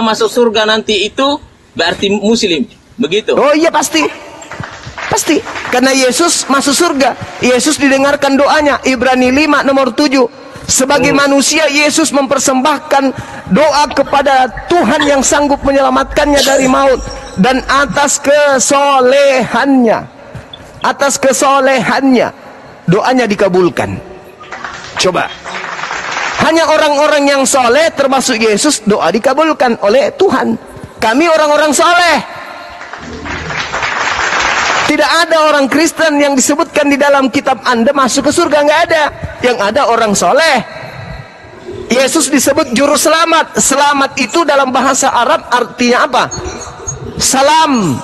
masuk surga nanti itu berarti Muslim, begitu? Oh iya, pasti. Karena Yesus masuk surga. Yesus didengarkan doanya. Ibrani 5 nomor 7. Sebagai manusia, Yesus mempersembahkan doa kepada Tuhan yang sanggup menyelamatkannya dari maut. Dan atas kesolehannya, doanya dikabulkan. Coba, hanya orang-orang yang soleh termasuk Yesus, doa dikabulkan oleh Tuhan. Kami orang-orang soleh. Tidak ada orang Kristen yang disebutkan di dalam kitab Anda masuk ke surga, nggak ada. Yang ada orang soleh. Yesus disebut juru selamat. Selamat itu dalam bahasa Arab artinya apa? Salam.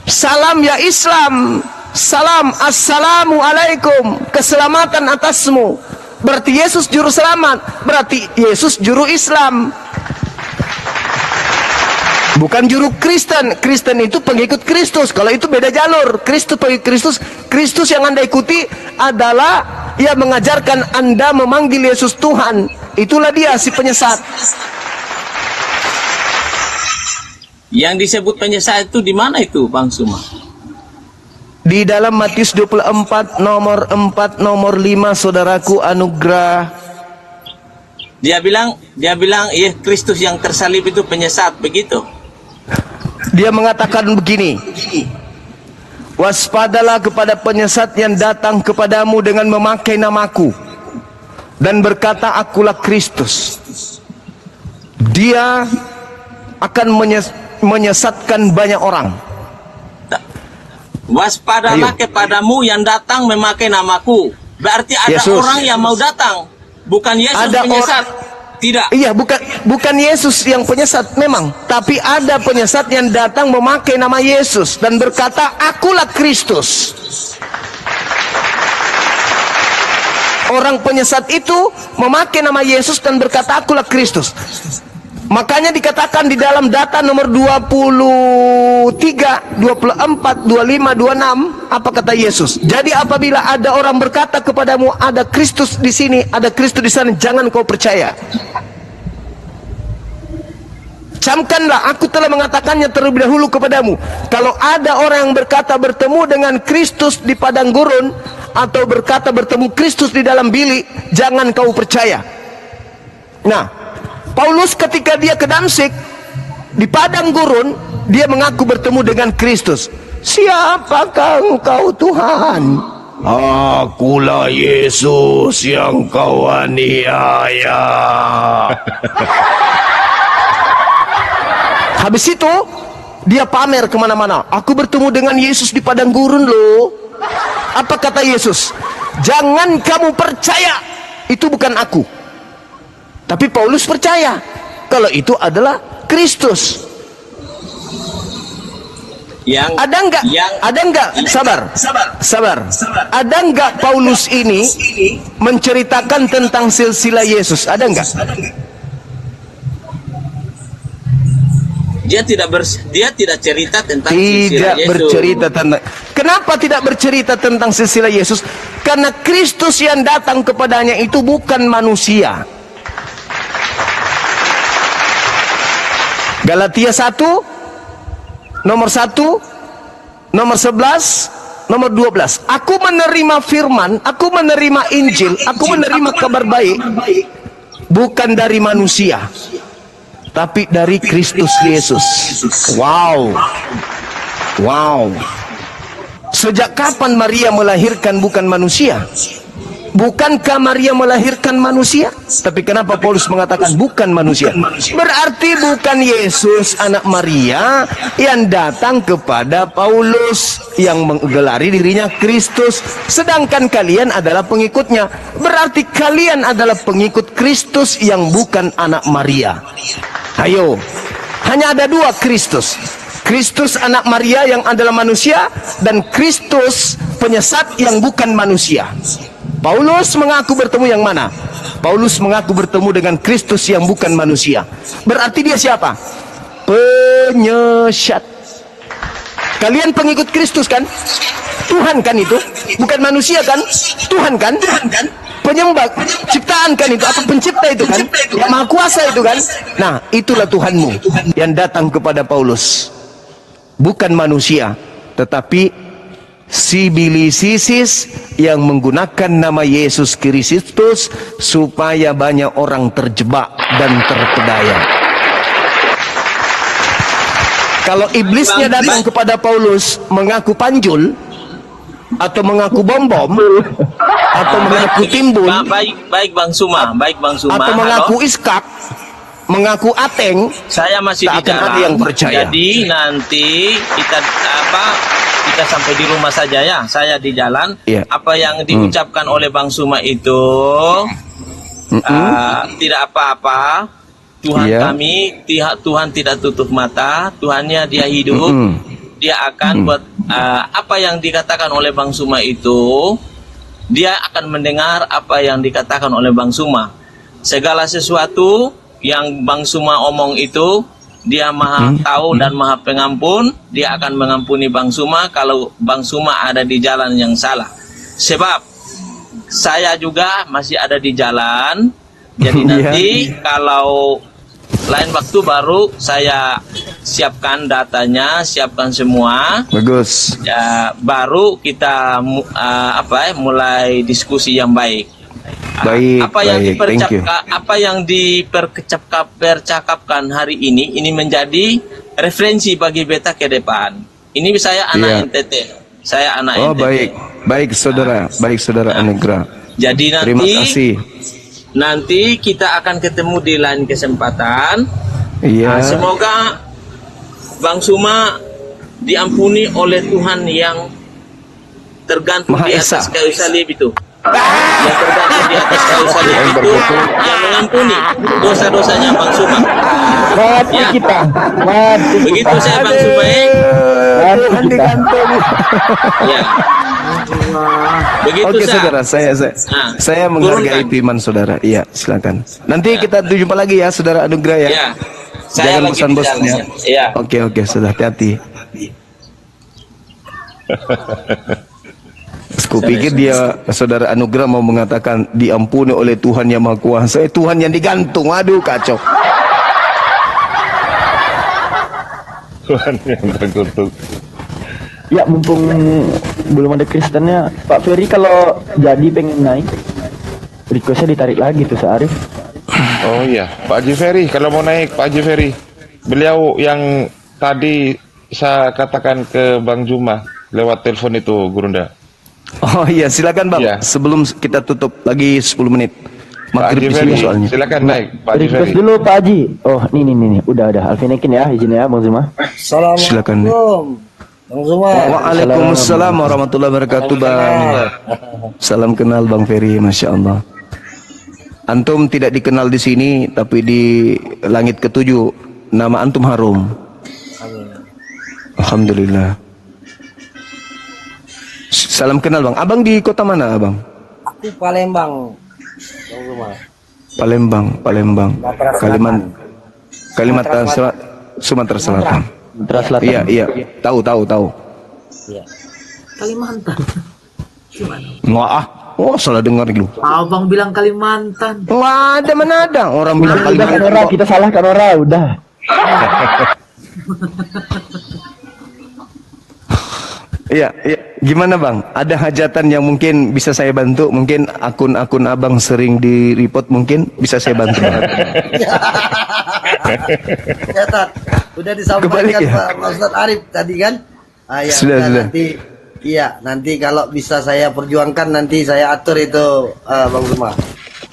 Salam ya Islam. Salam, assalamu alaikum. Keselamatan atasmu. Berarti Yesus juru selamat. Berarti Yesus juru Islam. Bukan juru Kristen. Kristen itu pengikut Kristus. Kalau itu beda jalur. Kristus pengikut Kristus. Kristus yang Anda ikuti adalah yang mengajarkan Anda memanggil Yesus Tuhan. Itulah dia si penyesat. Yang disebut penyesat itu di mana itu, Bang Suma? Di dalam Matius 24 nomor 4 nomor 5, saudaraku anugerah. Dia bilang ya Kristus yang tersalib itu penyesat, begitu. Dia mengatakan begini, waspadalah kepada penyesat yang datang kepadamu dengan memakai namaku dan berkata akulah Kristus. Dia akan menyesatkan banyak orang. Waspadalah kepadamu yang datang memakai namaku. Berarti ada Yesus. orang yang mau datang, bukan Yesus Ada penyesat. Tidak. Iya, bukan Yesus yang penyesat memang, tapi ada penyesat yang datang memakai nama Yesus dan berkata, akulah Kristus. Orang penyesat itu memakai nama Yesus dan berkata, akulah Kristus. Makanya dikatakan di dalam data nomor 23, 24, 25, 26, apa kata Yesus? Jadi apabila ada orang berkata kepadamu, ada Kristus di sini, ada Kristus di sana, jangan kau percaya. Camkanlah, aku telah mengatakannya terlebih dahulu kepadamu. Kalau ada orang yang berkata bertemu dengan Kristus di padang gurun, atau berkata bertemu Kristus di dalam bilik, jangan kau percaya. Nah, Paulus ketika dia ke Damsyik di padang gurun, dia mengaku bertemu dengan Kristus. Siapakah engkau Tuhan? Akulah Yesus yang kau aniaya. Habis itu dia pamer kemana-mana. Aku bertemu dengan Yesus di padang gurun loh. Apa kata Yesus? Jangan kamu percaya, itu bukan aku. Tapi Paulus percaya kalau itu adalah Kristus. Ada enggak? Sabar. Ada enggak Paulus ini menceritakan tentang silsilah Yesus? Ada enggak? Dia tidak cerita tentang silsilah Tidak Yesus. bercerita tentang. Kenapa tidak bercerita tentang silsilah Yesus? Karena Kristus yang datang kepadanya itu bukan manusia. Galatia 1 nomor 1 nomor 11 nomor 12. Aku menerima firman, aku menerima Injil, aku menerima kabar baik bukan dari manusia, tapi dari Kristus Yesus. Wow. Sejak kapan Maria melahirkan bukan manusia? Bukankah Maria melahirkan manusia? Tapi kenapa Paulus mengatakan bukan manusia? Berarti bukan Yesus anak Maria yang datang kepada Paulus, yang menggelari dirinya Kristus, sedangkan kalian adalah pengikutnya. Berarti kalian adalah pengikut Kristus yang bukan anak Maria. Ayo, hanya ada dua Kristus. Kristus anak Maria yang adalah manusia, dan Kristus penyesat yang bukan manusia. Paulus mengaku bertemu yang mana? Paulus mengaku bertemu dengan Kristus yang bukan manusia. Berarti dia siapa? Penyesat. Kalian pengikut Kristus kan? Tuhan kan itu? Bukan manusia kan? Tuhan kan? Penyembah, ciptaan kan itu? Apa pencipta itu kan? Yang maha kuasa itu kan? Nah, itulah Tuhanmu yang datang kepada Paulus. Bukan manusia, tetapi sibilisisis yang menggunakan nama Yesus Kristus supaya banyak orang terjebak dan terpedaya. Kalau iblisnya datang kepada Paulus mengaku panjul, atau mengaku bom-bom, atau mengaku timbul, baik Bang Suma, atau mengaku iskak, mengaku ateng, saya masih tak akan bicara. ada yang percaya. Jadi nanti kita kita sampai di rumah saja ya. Saya di jalan. Iya. Apa yang diucapkan oleh Bang Suma itu tidak apa-apa. Tuhan Iya. kami, Tuhan tidak tutup mata. Tuhannya dia hidup. Dia akan buat apa yang dikatakan oleh Bang Suma itu. Dia akan mendengar apa yang dikatakan oleh Bang Suma. Segala sesuatu yang Bang Suma omong itu, dia maha tahu dan maha pengampun. Dia akan mengampuni Bang Suma kalau Bang Suma ada di jalan yang salah. Sebab saya juga masih ada di jalan. Jadi nanti kalau lain waktu baru saya siapkan datanya, siapkan semua. Bagus. Ya, baru kita mulai diskusi yang baik. Baik, Apa yang dipercakapkan hari ini menjadi referensi bagi beta ke depan. Ini saya anak NTT. Saya anak NTT. Baik. Baik saudara Anugrah. Jadi Terima kasih. nanti kita akan ketemu di lain kesempatan. Iya. Semoga Bang Suma diampuni oleh Tuhan yang tergantung Maha di Esa. atas kayu salib itu. Yang tergantung di atas kayu salib itu yang mengampuni dosa-dosanya Bang Suma. Mati Ya. kita. Mati Begitu kita. saya Bang Suma. Mati kita. Ya. Begitu Oke saya. saudara, saya menghargai itu iman saudara. Iya, silakan. Nanti kita jumpa lagi ya, saudara Anugrah ya. Ya. Saya Jangan lagi di bosan-bosan jalan, ya. Ya. Oke, sudah hati-hati. Kupikir dia saudara Anugrah mau mengatakan diampuni oleh Tuhan yang Maha Kuasa. Tuhan yang digantung. Aduh, kacau. Tuhan yang terkutuk. Ya mumpung belum ada Kristennya, Pak Ferry kalau jadi pengen naik, requestnya ditarik lagi tuh Arif. Oh iya, Pak Haji Ferry, kalau mau naik Pak Haji Ferry, beliau yang tadi saya katakan ke Bang Juma lewat telepon itu, Gurunda. Oh iya, silakan Bang. Iya. Sebelum kita tutup lagi 10 menit. Pak Haji Maghrib di Ferry, sini soalnya. silakan naik Pak Haji Request Ferry. dulu Pak Haji. Oh nih. Udah. Alvin naikin ya, izin ya Bang Zuma. Silakan. Bang Zuma. Waalaikumsalam warahmatullahi wabarakatuh Bang. Salam kenal Bang Ferry, Masya Allah. Antum tidak dikenal di sini, tapi di langit ketujuh nama antum harum. Alhamdulillah. Salam kenal Bang. Abang di kota mana Abang? Aku Palembang. Bang Zuma. Palembang. Kalimantan Sumatera Selatan. Sumatera Selatan. Iya. Tahu. Iya. Kalimantan. Gimana? Nggak Oh, salah dengar gitu. Abang bilang Kalimantan. Nggak ada, mana ada. Orang bilang Udah kan Kalimantan. orang, kita salahkan orang, udah. Iya. Gimana Bang? Ada hajatan yang mungkin bisa saya bantu? Mungkin akun-akun Abang sering di report, mungkin bisa saya bantu. Ya, Tat. Udah disampaikan Kebalik ya? Pak Ustadz Arif tadi kan? Ya, Sudah. Nanti kalau bisa saya perjuangkan, nanti saya atur itu Bang Zuma.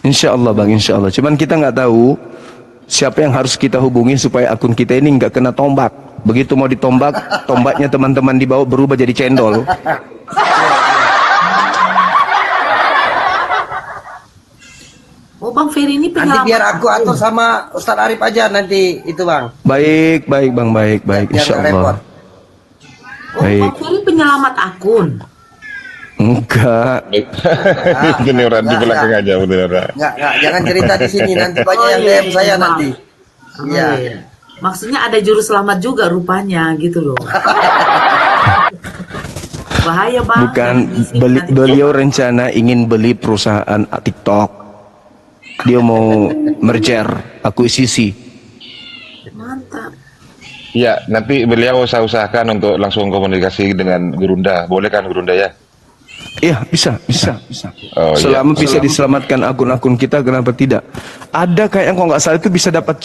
Insya Allah Bang, insya Allah. Cuman kita nggak tahu siapa yang harus kita hubungi supaya akun kita ini nggak kena tombak. Begitu mau ditombak, tombaknya teman-teman di bawah berubah jadi cendol. Oh Bang Ferry ini Nanti pengalaman. biar aku atur sama Ustadz Arif aja nanti itu Bang. Baik Bang, baik. Biar Insya nggak repot. Allah. Oh, Baik. Bang Ferry penyelamat akun. Enggak. Beneran di belakang aja, beneran. Nggak, jangan cerita di sini, nanti banyak yang DM saya Bang. nanti. Oh, Iya. iya. Maksudnya ada juru selamat juga rupanya gitu loh. Bahaya Bang. Bukan, Nanti- beliau rencana ingin beli perusahaan TikTok. Dia mau merger, akuisisi. Mantap. Ya, nanti beliau saya usahakan untuk langsung komunikasi dengan Gurunda. Boleh kan Gurunda ya? Iya, bisa. Oh, Selama iya. bisa diselamatkan akun-akun kita, kenapa tidak? Ada kayak kalau nggak salah itu bisa dapat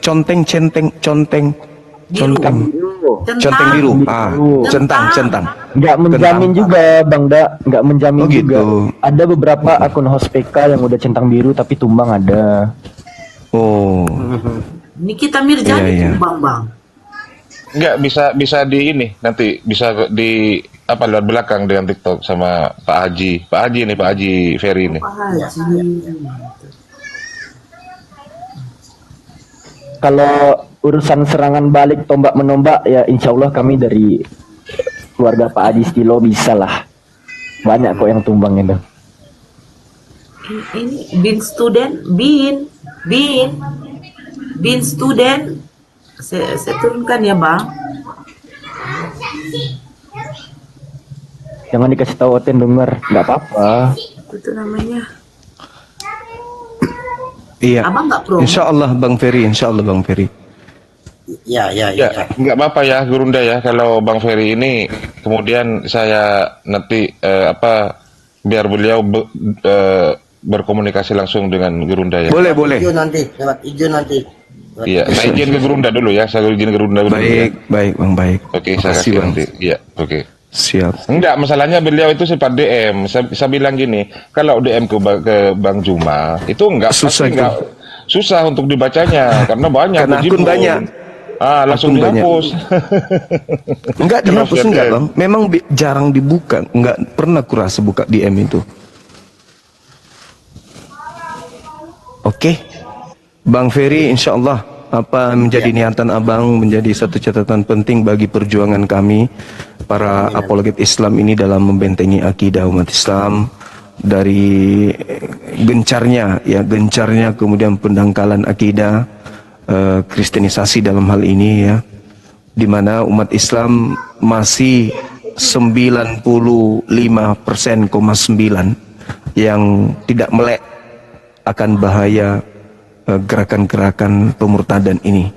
conteng biru. Centang. Nggak menjamin juga Bang Da, nggak menjamin Oh, gitu. juga. Ada beberapa akun host PK yang udah centang biru tapi tumbang ada. Oh, Nikita Mirjani Iya. tuh Bang. Enggak bisa di ini nanti bisa di apa lewat belakang dengan TikTok sama Pak Haji. Pak Haji nih, Pak Haji Ferry nih. Pak Haji. Kalau urusan serangan balik tombak menombak ya insya Allah kami dari keluarga Pak Haji Stilo bisa lah. Banyak kok yang tumbang itu. Ini bin student, bin student. Saya turunkan ya bang. Jangan dikasih tahu Oten denger, nggak apa-apa. Itu namanya. Iya. Abang nggak promo? Insya Allah Bang Ferry, insya Allah Bang Ferry. Ya. Nggak apa-apa ya Gurunda ya kalau Bang Ferry ini kemudian saya nanti biar beliau berkomunikasi langsung dengan Gurunda ya. Boleh. Ijo nanti, lewat Ijo nanti. Iya, saya izin ke Gurunda dulu ya. Saya izin ke Gurunda dulu. Baik Bang, baik. Oke, saya Makasih, kasih Bang. nanti. Iya, oke. Siap. Enggak, masalahnya beliau itu sempat DM. Saya bilang gini, kalau DM ke Bang Juma itu enggak Susah pasti enggak susah untuk dibacanya karena banyak. Karena akun Jibun. banyak. Langsung Akun banyak. dihapus. Enggak dihapus Terus enggak ya, Bang. Memang jarang dibuka. Enggak pernah kurasa buka DM itu. Oke. Bang Ferry insya Allah apa menjadi niatan abang menjadi satu catatan penting bagi perjuangan kami para apologet Islam ini dalam membentengi akidah umat Islam dari gencarnya kemudian pendangkalan akidah kristenisasi dalam hal ini ya, di mana umat Islam masih 95,9% yang tidak melek akan bahaya gerakan-gerakan pemurtadan ini.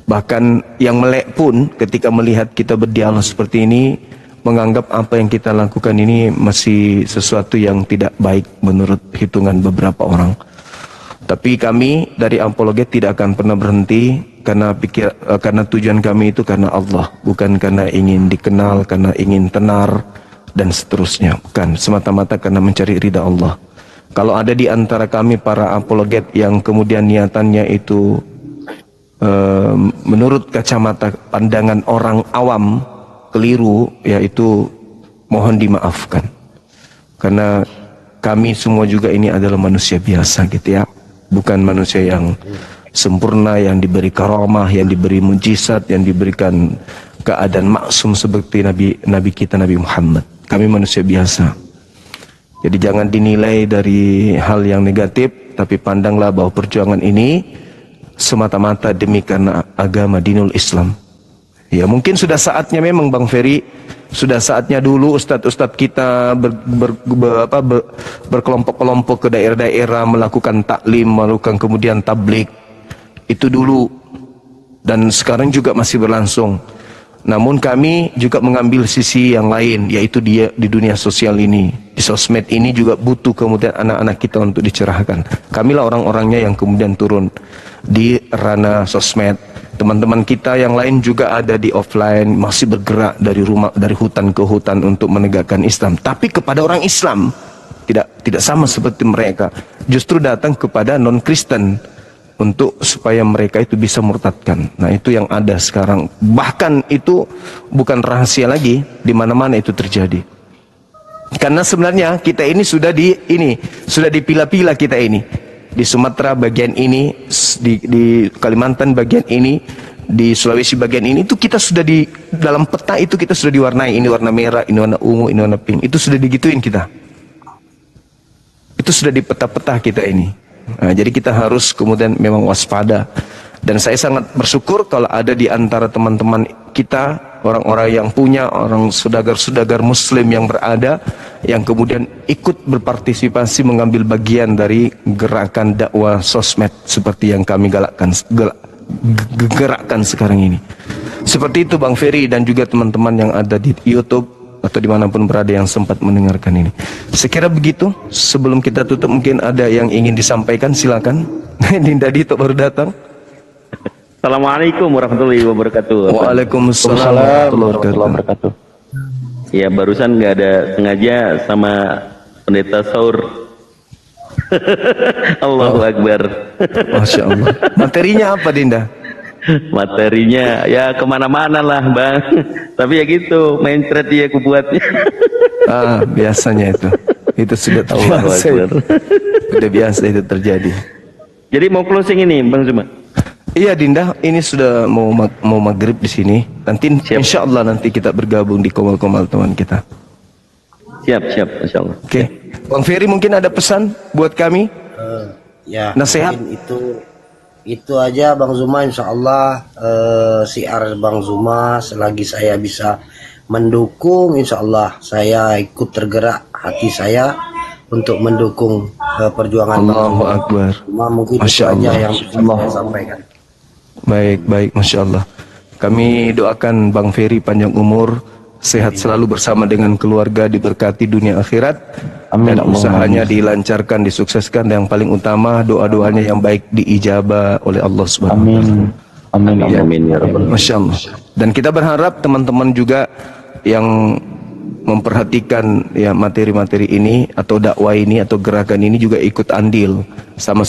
Bahkan yang melek pun ketika melihat kita berdialog seperti ini menganggap apa yang kita lakukan ini masih sesuatu yang tidak baik menurut hitungan beberapa orang. Tapi kami dari Apologet tidak akan pernah berhenti karena tujuan kami itu karena Allah, bukan karena ingin dikenal, karena ingin tenar dan seterusnya. Bukan, semata-mata karena mencari ridha Allah. Kalau ada di antara kami para apologet yang kemudian niatannya itu menurut kacamata pandangan orang awam keliru, yaitu mohon dimaafkan. Karena kami semua juga ini adalah manusia biasa gitu ya. Bukan manusia yang sempurna, yang diberi karamah, yang diberi mujizat, yang diberikan keadaan maksum seperti Nabi kita Nabi Muhammad. Kami manusia biasa. Jadi jangan dinilai dari hal yang negatif, tapi pandanglah bahwa perjuangan ini semata-mata demi karena agama dinul Islam. Ya mungkin sudah saatnya memang Bang Ferry, sudah saatnya dulu ustadz-ustadz kita berkelompok-kelompok ke daerah-daerah melakukan taklim, melakukan kemudian tablik. Itu dulu dan sekarang juga masih berlangsung. Namun kami juga mengambil sisi yang lain, yaitu di dunia sosial ini, di sosmed ini juga butuh kemudian anak-anak kita untuk dicerahkan. Kamilah orang-orangnya yang kemudian turun di ranah sosmed. Teman-teman kita yang lain juga ada di offline, masih bergerak dari rumah, dari hutan ke hutan untuk menegakkan Islam. Tapi kepada orang Islam tidak sama seperti mereka. Justru datang kepada non-Kristen untuk supaya mereka itu bisa murtadkan. Nah itu yang ada sekarang. Bahkan itu bukan rahasia lagi, di mana-mana itu terjadi. Karena sebenarnya kita ini sudah dipilah-pilah kita ini. Di Sumatera bagian ini, di Kalimantan bagian ini, di Sulawesi bagian ini itu kita sudah di dalam peta itu kita sudah diwarnai. Ini warna merah, ini warna ungu, ini warna pink. Itu sudah digituin kita. Itu sudah di peta-peta kita ini. Nah, jadi kita harus kemudian memang waspada. Dan saya sangat bersyukur kalau ada di antara teman-teman kita, orang-orang yang punya, orang saudagar-saudagar muslim yang berada, yang kemudian ikut berpartisipasi mengambil bagian dari gerakan dakwah sosmed seperti yang kami gerakkan sekarang ini. Seperti itu Bang Ferry dan juga teman-teman yang ada di YouTube atau dimanapun berada yang sempat mendengarkan ini. Sekira begitu. Sebelum kita tutup mungkin ada yang ingin disampaikan, silakan. Dinda Dito baru datang. Assalamualaikum warahmatullahi wabarakatuh. Waalaikumsalam warahmatullahi wabarakatuh. Ya barusan nggak ada sengaja sama pendeta Saur. Allahu Akbar. Masya Allah. Materinya apa Dinda? Materinya ya kemana-mana lah bang. Tapi ya gitu, main thread dia aku buatnya. Biasanya itu sudah tahu Allahu biasa. Akbar. Sudah biasa itu terjadi. Jadi mau closing ini Bang Zuma? Iya Dinda, ini sudah mau maghrib di sini. Nanti insya Allah nanti kita bergabung di komal-komal teman kita. Siap, insya Allah. Oke. Bang Ferry mungkin ada pesan buat kami? Ya, Nasihat? mungkin itu aja Bang Zuma, insya Allah siar Bang Zuma selagi saya bisa mendukung, insya Allah saya ikut tergerak hati saya untuk mendukung perjuangan Allahu Akbar. Zuma. Mungkin Masya itu aja Allah. yang bisa saya sampaikan. Baik, Masya Allah. Kami doakan Bang Ferry panjang umur, sehat selalu bersama dengan keluarga, diberkati dunia akhirat. Amin. Dan usahanya dilancarkan, disukseskan. Dan yang paling utama doa-doanya yang baik diijabah oleh Allah Subhanahu wa Ta'ala. Amin. Amin ya rabbal. Masya Allah. Dan kita berharap teman-teman juga yang memperhatikan ya materi-materi ini atau dakwah ini atau gerakan ini juga ikut andil sama